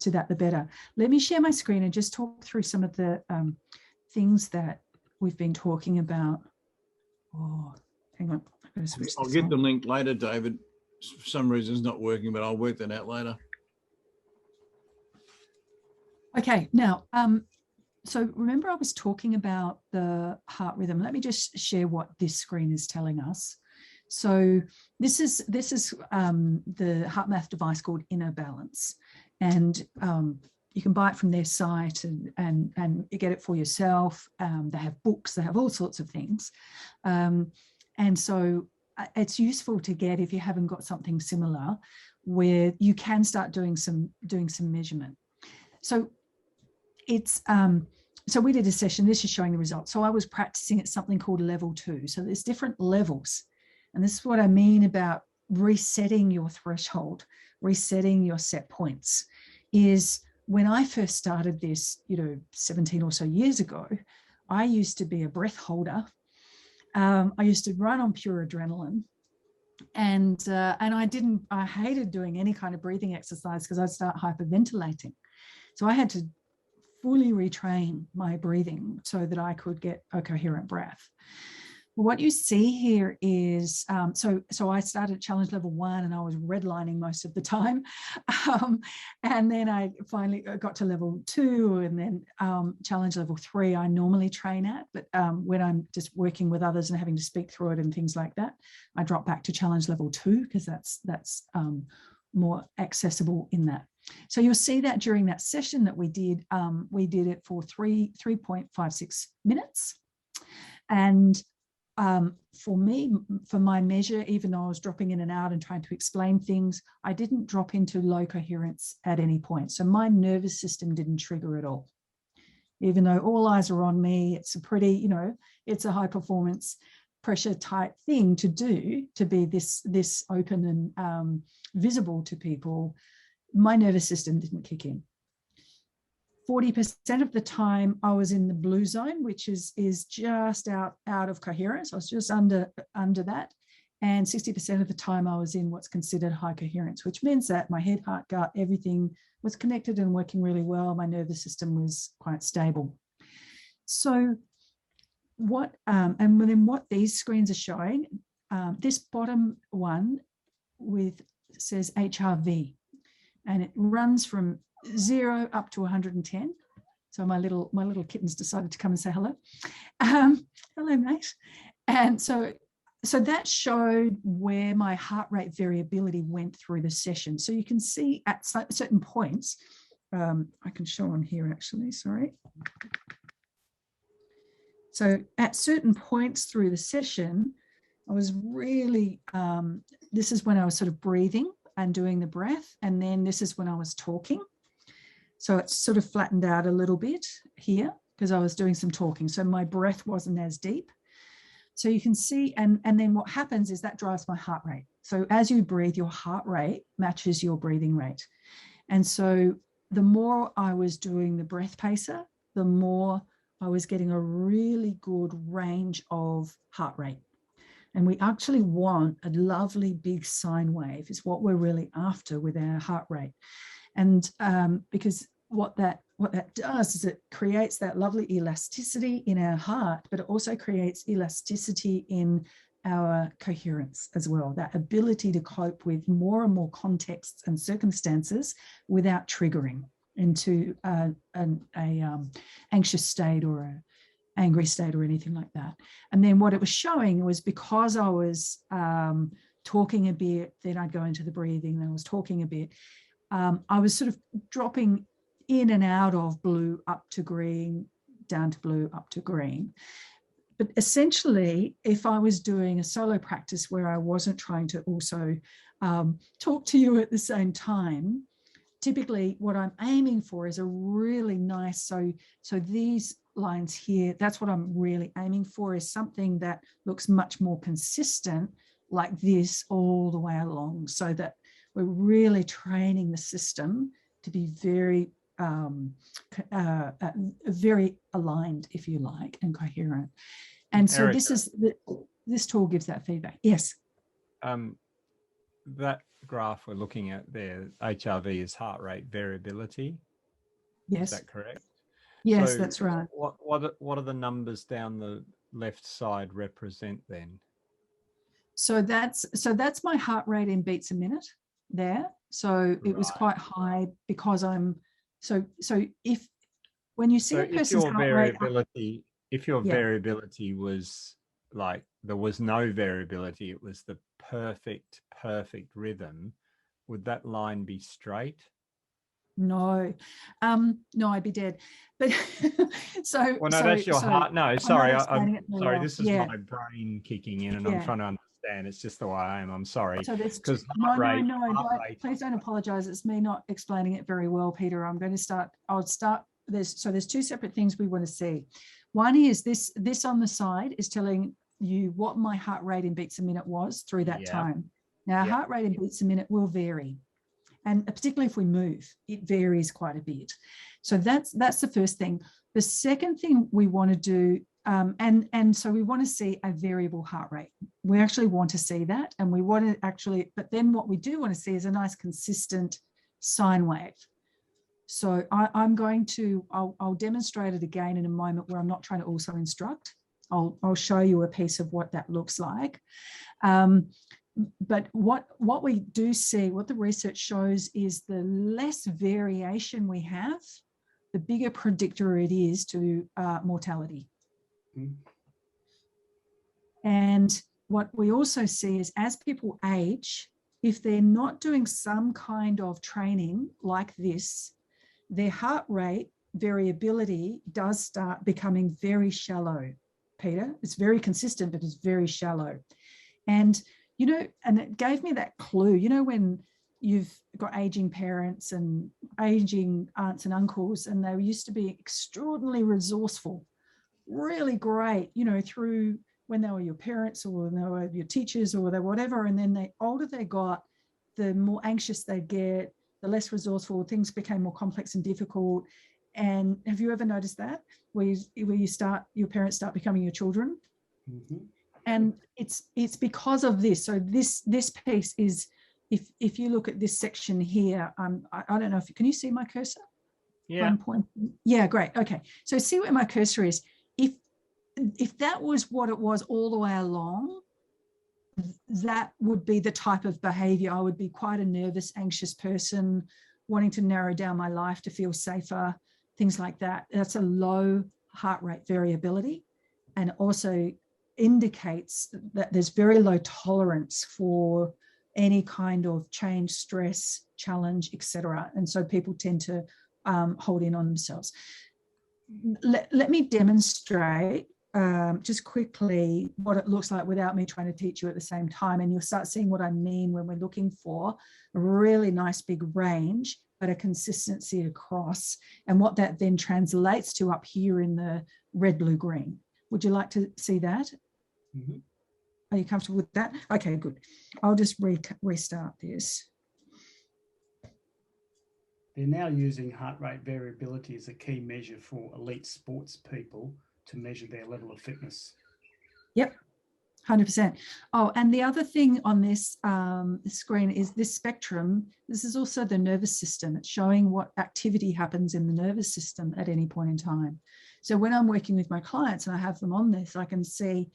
the better. Let me share my screen and just talk through some of the things that we've been talking about. Oh, hang on. I'll get the link later, David. For some reason it's not working, but I'll work that out later. Okay, now, so remember I was talking about the heart rhythm. Let me just share what this screen is telling us. So this is the HeartMath device called Inner Balance, and you can buy it from their site and you get it for yourself. They have books, they have all sorts of things, and so it's useful to get if you haven't got something similar, where you can start doing some measurement. So it's so we did a session. This is showing the results. So I was practicing at something called level 2. So there's different levels. And this is what I mean about resetting your threshold, resetting your set points. Is when I first started this, 17 or so years ago, I used to be a breath holder. I used to run on pure adrenaline. And I hated doing any kind of breathing exercise because I'd start hyperventilating. So I had to fully retrain my breathing so that I could get a coherent breath. What you see here is, so I started challenge level 1 and I was redlining most of the time. And then I finally got to level 2, and then challenge level 3 I normally train at, but when I'm just working with others and having to speak through it and things like that, I drop back to challenge level 2 because that's more accessible in that. So you'll see that during that session that we did it for 3.56 minutes. And for me, for my measure, even though I was dropping in and out and trying to explain things, I didn't drop into low coherence at any point. So my nervous system didn't trigger at all. Even though all eyes are on me, it's a pretty, it's a high performance, pressure tight thing to do, to be this open and visible to people. My nervous system didn't kick in. 40% of the time I was in the blue zone, which is just out of coherence. I was just under that. And 60% of the time I was in what's considered high coherence, which means that my head, heart, gut, everything was connected and working really well. My nervous system was quite stable. So what, and then what these screens are showing, this bottom one says HRV, and it runs from 0 up to 110. So my little kittens decided to come and say hello. Hello, mate. And so that showed where my heart rate variability went through the session. So you can see at certain points, I can show on here actually, sorry. So at certain points through the session, I was really, this is when I was sort of breathing and doing the breath. And then this is when I was talking. So it's sort of flattened out a little bit here because I was doing some talking. So my breath wasn't as deep. So you can see, and then what happens is that drives my heart rate. So as you breathe, your heart rate matches your breathing rate. And so the more I was doing the breath pacer, the more I was getting a really good range of heart rate. And we actually want a lovely big sine wave is what we're really after with our heart rate. And because what that does is it creates that lovely elasticity in our heart, but it also creates elasticity in our coherence as well, that ability to cope with more and more contexts and circumstances without triggering into an anxious state or a angry state or anything like that. And then what it was showing was because I was talking a bit, then I'd go into the breathing, then I was talking a bit, I was sort of dropping in and out of blue up to green, down to blue, up to green. But essentially, if I was doing a solo practice where I wasn't trying to also talk to you at the same time, typically what I'm aiming for is a really nice, so these lines here, that's what I'm really aiming for, is something that looks much more consistent like this all the way along, so that we're really training the system to be very very aligned, if you like, and coherent. And so Erica, this tool gives that feedback. Yes. That graph we're looking at there, HRV is heart rate variability. Yes. Is that correct? Yes, So that's right. What are the numbers down the left side represent then? So that's my heart rate in beats a minute there. So it was quite high because I'm so if when you see a person's heart rate, if your variability was like there was no variability, it was the perfect rhythm, would that line be straight? No, no, I'd be dead. But so well, no, that's your heart. No, sorry, I'm sorry. Well. This is my brain kicking in, and I'm trying to understand. It's just the way I am. I'm sorry. So there's because please don't apologize. It's me not explaining it very well, Peter. I'm going to start. I'll start. There's two separate things we want to see. One is this on the side is telling you what my heart rate in beats a minute was through that time. Now, heart rate in beats a minute will vary. And particularly if we move, it varies quite a bit. So that's the first thing. The second thing we want to do, and so we want to see a variable heart rate. We actually want to see that, and we want to actually, but then what we do want to see is a nice consistent sine wave. So I'm going to, I'll demonstrate it again in a moment where I'm not trying to also instruct. I'll show you a piece of what that looks like. But what we do see, what the research shows, is the less variation we have, the bigger predictor it is to mortality. And what we also see is as people age, if they're not doing some kind of training like this, their heart rate variability does start becoming very shallow, Peter. It's very consistent, but it's very shallow. And and it gave me that clue, when you've got aging parents and aging aunts and uncles, and they used to be extraordinarily resourceful, really great, through when they were your parents or when they were your teachers or whatever. And then the older they got, the more anxious they get, the less resourceful, things became more complex and difficult. And have you ever noticed that where your parents start becoming your children? Mm-hmm. And it's because of this. So this piece is, if you look at this section here, I don't know if can you see my cursor? Yeah. Yeah, great. Okay. So see where my cursor is. If that was what it was all the way along, that would be the type of behavior. I would be quite a nervous, anxious person, wanting to narrow down my life to feel safer, things like that. That's a low heart rate variability, and also indicates that there's very low tolerance for any kind of change, stress, challenge, etc. And so people tend to hold in on themselves. Let me demonstrate just quickly what it looks like without me trying to teach you at the same time, and you'll start seeing what I mean when we're looking for a really nice big range, but a consistency across, and what that then translates to up here in the red, blue, green. Would you like to see that? Mhm. Are you comfortable with that? Okay, good. I'll just restart this. They're now using heart rate variability as a key measure for elite sports people to measure their level of fitness. Yep, 100%. Oh, and the other thing on this screen is this spectrum. This is also the nervous system. It's showing what activity happens in the nervous system at any point in time. So when I'm working with my clients and I have them on this, I can see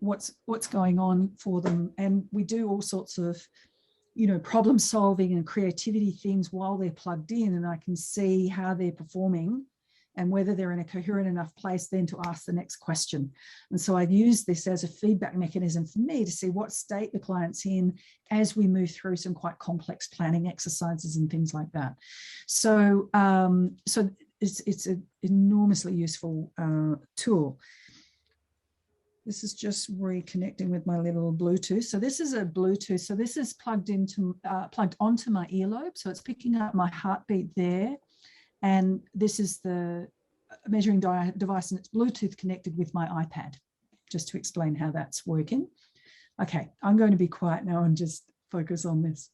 what's going on for them. And we do all sorts of, you know, problem solving and creativity things while they're plugged in, and I can see how they're performing and whether they're in a coherent enough place then to ask the next question. And so I've used this as a feedback mechanism for me to see what state the client's in as we move through some quite complex planning exercises and things like that. So, so it's an enormously useful tool. This is just reconnecting with my little Bluetooth. So this is a Bluetooth. So this is plugged onto my earlobe. So it's picking up my heartbeat there. And this is the measuring device, and it's Bluetooth connected with my iPad, just to explain how that's working. Okay, I'm going to be quiet now and just focus on this.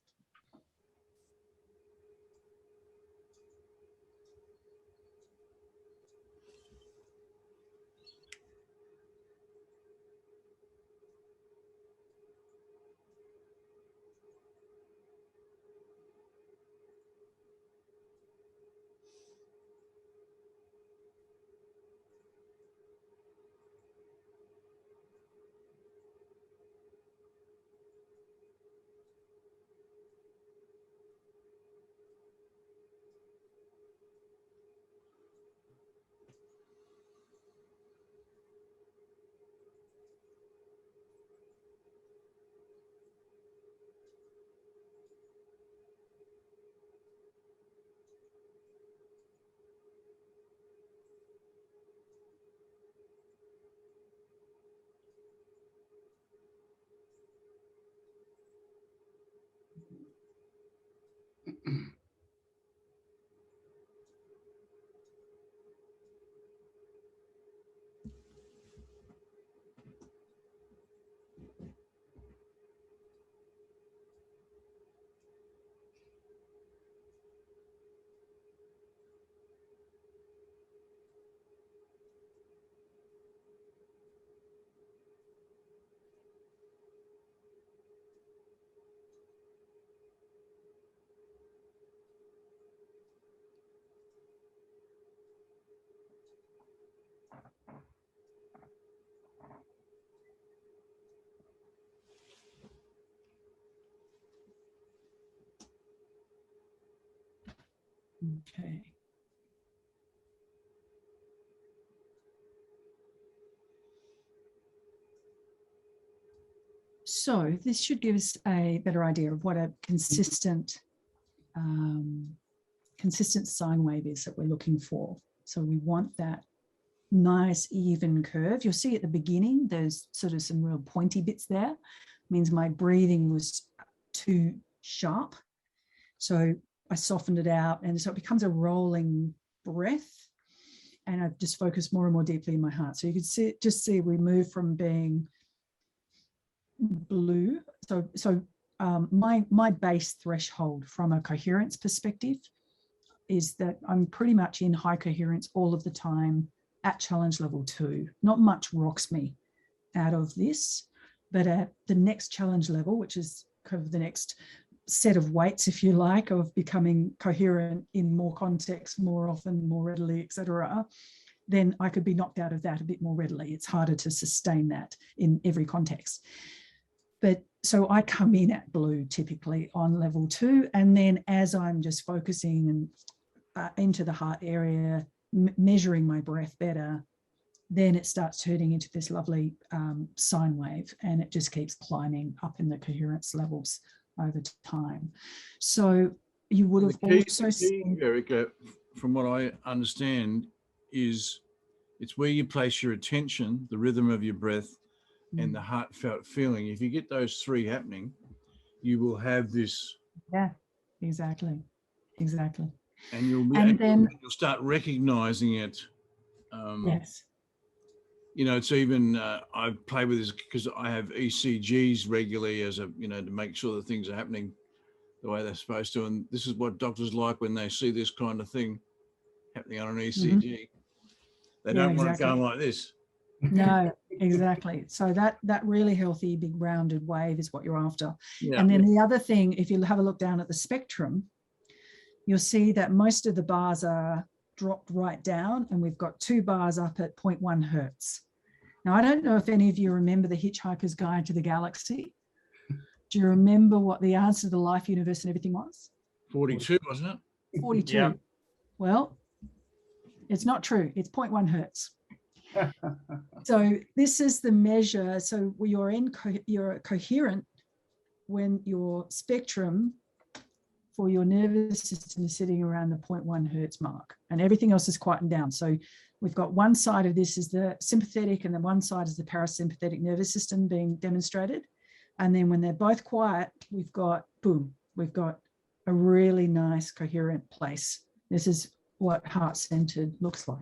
Okay. So this should give us a better idea of what a consistent sine wave is that we're looking for. So we want that nice even curve. You'll see at the beginning, there's sort of some real pointy bits there. It means my breathing was too sharp. So I softened it out, and so it becomes a rolling breath. And I've just focused more and more deeply in my heart. So you can see we move from being blue. So my base threshold from a coherence perspective is that I'm pretty much in high coherence all of the time at challenge level 2. Not much rocks me out of this, but at the next challenge level, which is kind of the next set of weights, if you like, of becoming coherent in more contexts, more often, more readily, etc., then I could be knocked out of that a bit more readily. It's harder to sustain that in every context. But so I come in at blue typically on level 2, and then as I'm just focusing and into the heart area, measuring my breath better, then it starts turning into this lovely sine wave, and it just keeps climbing up in the coherence levels over time. So you would have also seen, Erica, from what I understand, is it's where you place your attention, the rhythm of your breath, and the heartfelt feeling. If you get those three happening, you will have this. Yeah, exactly. And you'll start recognizing it. Yes. you know, it's even, I play with this because I have ECGs regularly as a, you know, to make sure that things are happening the way they're supposed to. And this is what doctors like when they see this kind of thing happening on an ECG. They don't want it going like this. No, exactly. So that really healthy, big rounded wave is what you're after. Yeah. And then the other thing, if you have a look down at the spectrum, you'll see that most of the bars are dropped right down, and we've got 2 bars up at 0.1 hertz. Now, I don't know if any of you remember The Hitchhiker's Guide to the Galaxy. Do you remember what the answer to the life, universe, and everything was? 42, wasn't it? 42. Yeah. Well, it's not true. It's 0.1 hertz. So this is the measure. So you're coherent when your spectrum for your nervous system is sitting around the 0.1 hertz mark, and everything else is quietened down. So we've got one side of this is the sympathetic, and then one side is the parasympathetic nervous system being demonstrated. And then when they're both quiet, we've got, boom, we've got a really nice coherent place. This is what heart-centered looks like.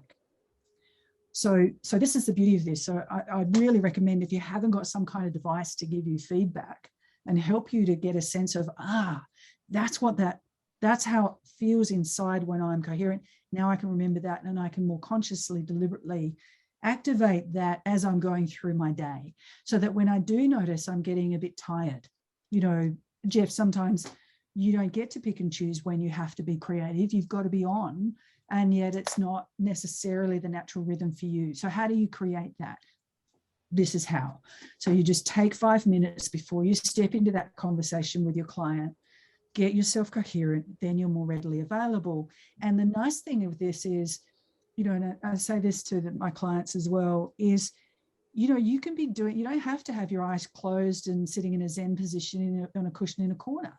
So this is the beauty of this. So I'd really recommend, if you haven't got some kind of device to give you feedback and help you to get a sense of, that's how it feels inside when I'm coherent. Now I can remember that, and I can more consciously, deliberately activate that as I'm going through my day, so that when I do notice I'm getting a bit tired, you know, Jeff, sometimes you don't get to pick and choose when you have to be creative. You've got to be on, and yet it's not necessarily the natural rhythm for you. So how do you create that? This is how. So you just take 5 minutes before you step into that conversation with your client, get yourself coherent, then you're more readily available. And the nice thing of this is, you know, and I say this to my clients as well, is, you know, you can be doing, you don't have to have your eyes closed and sitting in a Zen position on a cushion in a corner.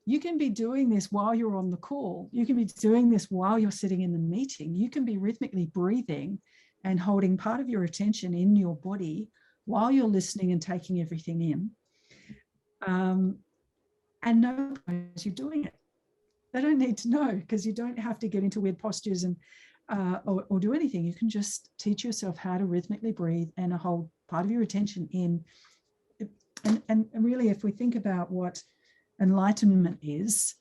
You can be doing this while you're on the call. You can be doing this while you're sitting in the meeting. You can be rhythmically breathing and holding part of your attention in your body while you're listening and taking everything in. And nobody knows you're doing it. They don't need to know, because you don't have to get into weird postures and or do anything. You can just teach yourself how to rhythmically breathe and hold part of your attention in. And really, if we think about what enlightenment is,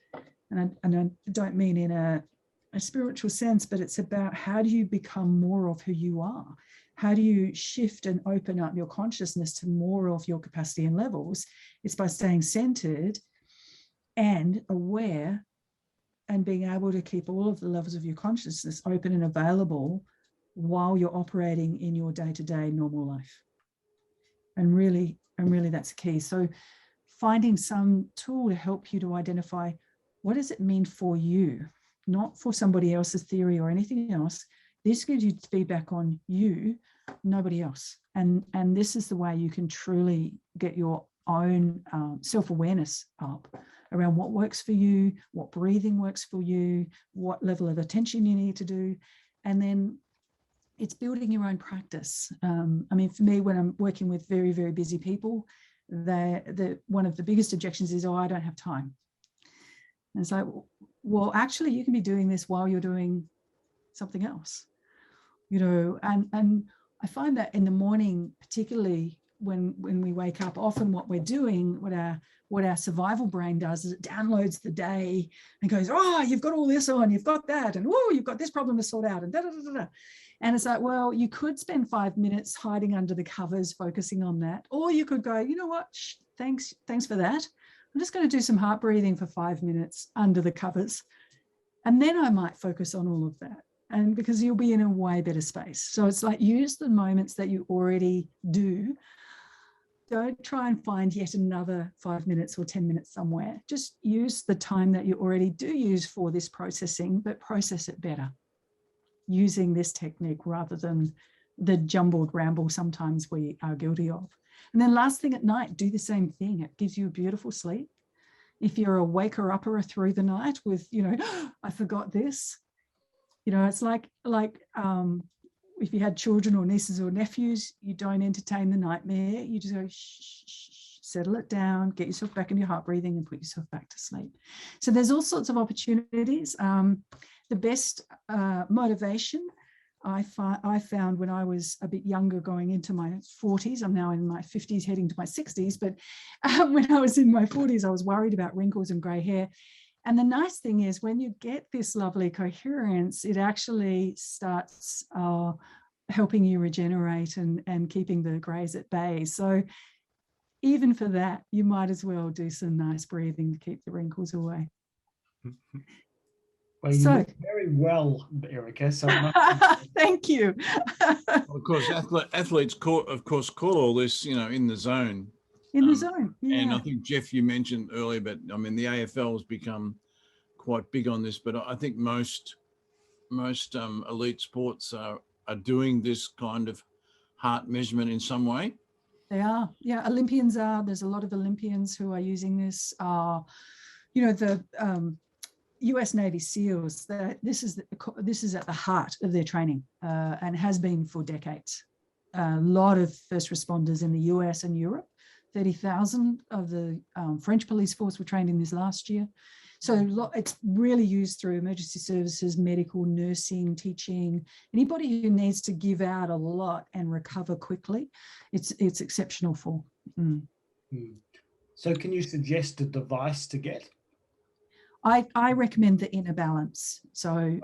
and I don't mean in a spiritual sense, but it's about how do you become more of who you are? How do you shift and open up your consciousness to more of your capacity and levels? It's by staying centered and aware, and being able to keep all of the levels of your consciousness open and available while you're operating in your day-to-day normal life. And really that's key. So finding some tool to help you to identify, what does it mean for you, not for somebody else's theory or anything else. This gives you feedback on you, nobody else. And this is the way you can truly get your own self-awareness up around what works for you, what breathing works for you, what level of attention you need to do. And then it's building your own practice. I mean, for me, when I'm working with very, very busy people, one of the biggest objections is, I don't have time. And it's like, well, actually, you can be doing this while you're doing something else, you know. And I find that in the morning, particularly when we wake up, often what we're doing, what our survival brain does is it downloads the day and goes, you've got all this on, you've got that, and you've got this problem to sort out, and da da da da. And it's like, well, you could spend 5 minutes hiding under the covers, focusing on that, or you could go, you know what, thanks for that. I'm just going to do some heart breathing for 5 minutes under the covers, and then I might focus on all of that. And because you'll be in a way better space. So it's like, use the moments that you already do. Don't try and find yet another 5 minutes or 10 minutes somewhere. Just use the time that you already do use for this processing, but process it better using this technique rather than the jumbled ramble sometimes we are guilty of. And then last thing, at night, do the same thing. It gives you a beautiful sleep. If you're a waker-upper through the night with, you know, I forgot this, you know, it's like if you had children or nieces or nephews, you don't entertain the nightmare. You just go, shh, settle it down, get yourself back into your heart breathing and put yourself back to sleep. So there's all sorts of opportunities. The best motivation I found when I was a bit younger, going into my 40s, I'm now in my 50s, heading to my 60s, but when I was in my 40s, I was worried about wrinkles and grey hair. And the nice thing is when you get this lovely coherence, it actually starts helping you regenerate and keeping the greys at bay. So even for that, you might as well do some nice breathing to keep the wrinkles away. Well, you So look very well, Erica. So thank you. Of course, athletes, of course, call all this, in the zone. In the zone, yeah. And I think, Jeff, you mentioned earlier, but I mean, the AFL has become quite big on this, but I think most elite sports are doing this kind of heart measurement in some way. They are, yeah. Olympians are. There's a lot of Olympians who are using this. The U.S. Navy SEALs. This is at the heart of their training and has been for decades. A lot of first responders in the US and Europe. 30,000 of the French police force were trained in this last year. So it's really used through emergency services, medical, nursing, teaching. Anybody who needs to give out a lot and recover quickly, it's exceptional for. So can you suggest a device to get? I recommend the Inner Balance. So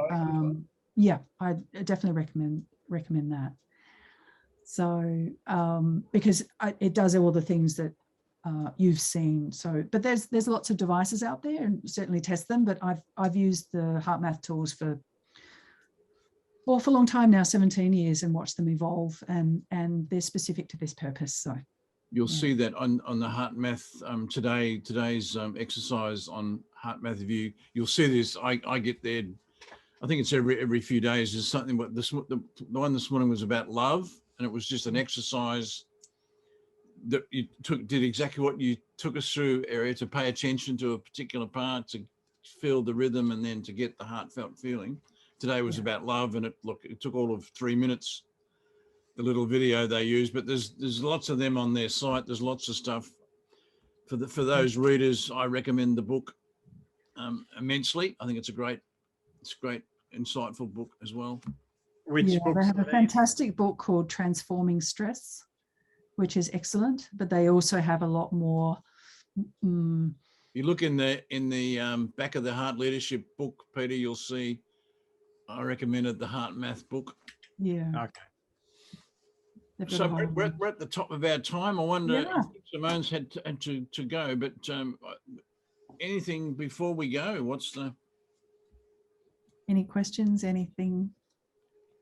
yeah, I definitely recommend that. So because it does all the things that you've seen. So, but there's lots of devices out there, and certainly test them. But I've used the HeartMath tools for a long time now, 17 years, and watched them evolve, and they're specific to this purpose. So you'll see that on the HeartMath today's exercise on HeartMath View. You'll see this. I get there. I think it's every few days. There's something. But the one this morning was about love, and it was just an exercise that you did exactly what you took us through, Area, to pay attention to a particular part, to feel the rhythm, and then to get the heartfelt feeling. Today was about love, and it took all of 3 minutes, the little video they use, but there's lots of them on their site. There's lots of stuff for those readers. I recommend the book immensely. I think it's a great, insightful book as well. They have a fantastic book called Transforming Stress, which is excellent, but they also have a lot more. You look in the back of the Heart Leadership book, Peter, you'll see I recommended the HeartMath book. Yeah. Okay. So we're at the top of our time. I wonder if Simone's had to go, but anything before we go? Any questions? Anything?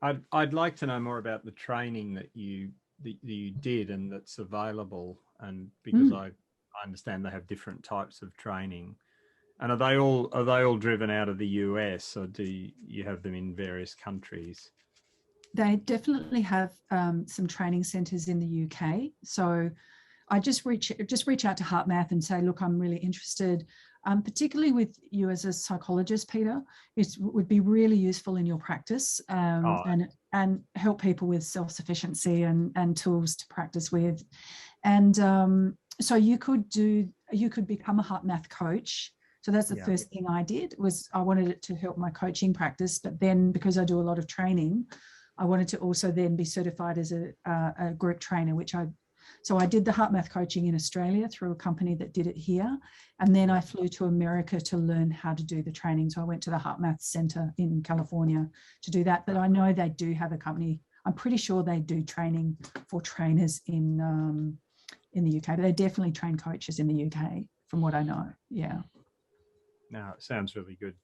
I'd like to know more about the training that you did and that's available, and because I understand they have different types of training. And are they all driven out of the US, or do you have them in various countries? They definitely have some training centres in the UK. So I just reach out to HeartMath and say, look, I'm really interested, particularly with you as a psychologist, Peter. It would be really useful in your practice and help people with self-sufficiency and tools to practice with. And so you could become a HeartMath coach. So that's the first thing I did, was I wanted it to help my coaching practice. But then, because I do a lot of training, I wanted to also then be certified as a group trainer, so I did the HeartMath coaching in Australia through a company that did it here. And then I flew to America to learn how to do the training. So I went to the HeartMath Center in California to do that. But I know they do have a company. I'm pretty sure they do training for trainers in the UK, but they definitely train coaches in the UK from what I know. Yeah. No, it sounds really good.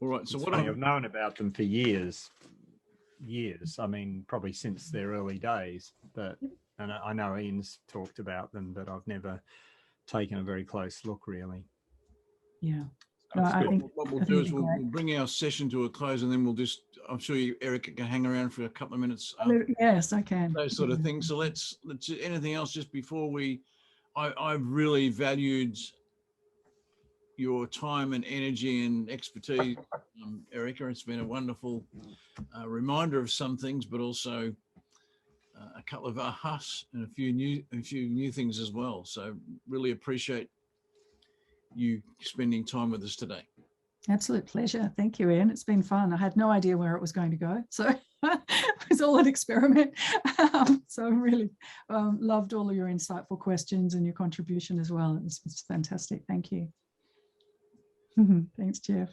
All right. So I've known about them for years. I mean, probably since their early days. And I know Ian's talked about them, but I've never taken a very close look, really. Yeah. No, I think what we'll do is we'll bring our session to a close, and then we'll I'm sure Erica can hang around for a couple of minutes. Yes, I can. Those sort of things. So let's anything else just before I've really valued your time and energy and expertise, Erica. It's been a wonderful reminder of some things, but also a couple of ahas and a few new things as well. So really appreciate you spending time with us today. Absolute pleasure. Thank you, Ian. It's been fun. I had no idea where it was going to go. So it was all an experiment. So I really loved all of your insightful questions and your contribution as well. It's fantastic. Thank you. Thanks, Jeff.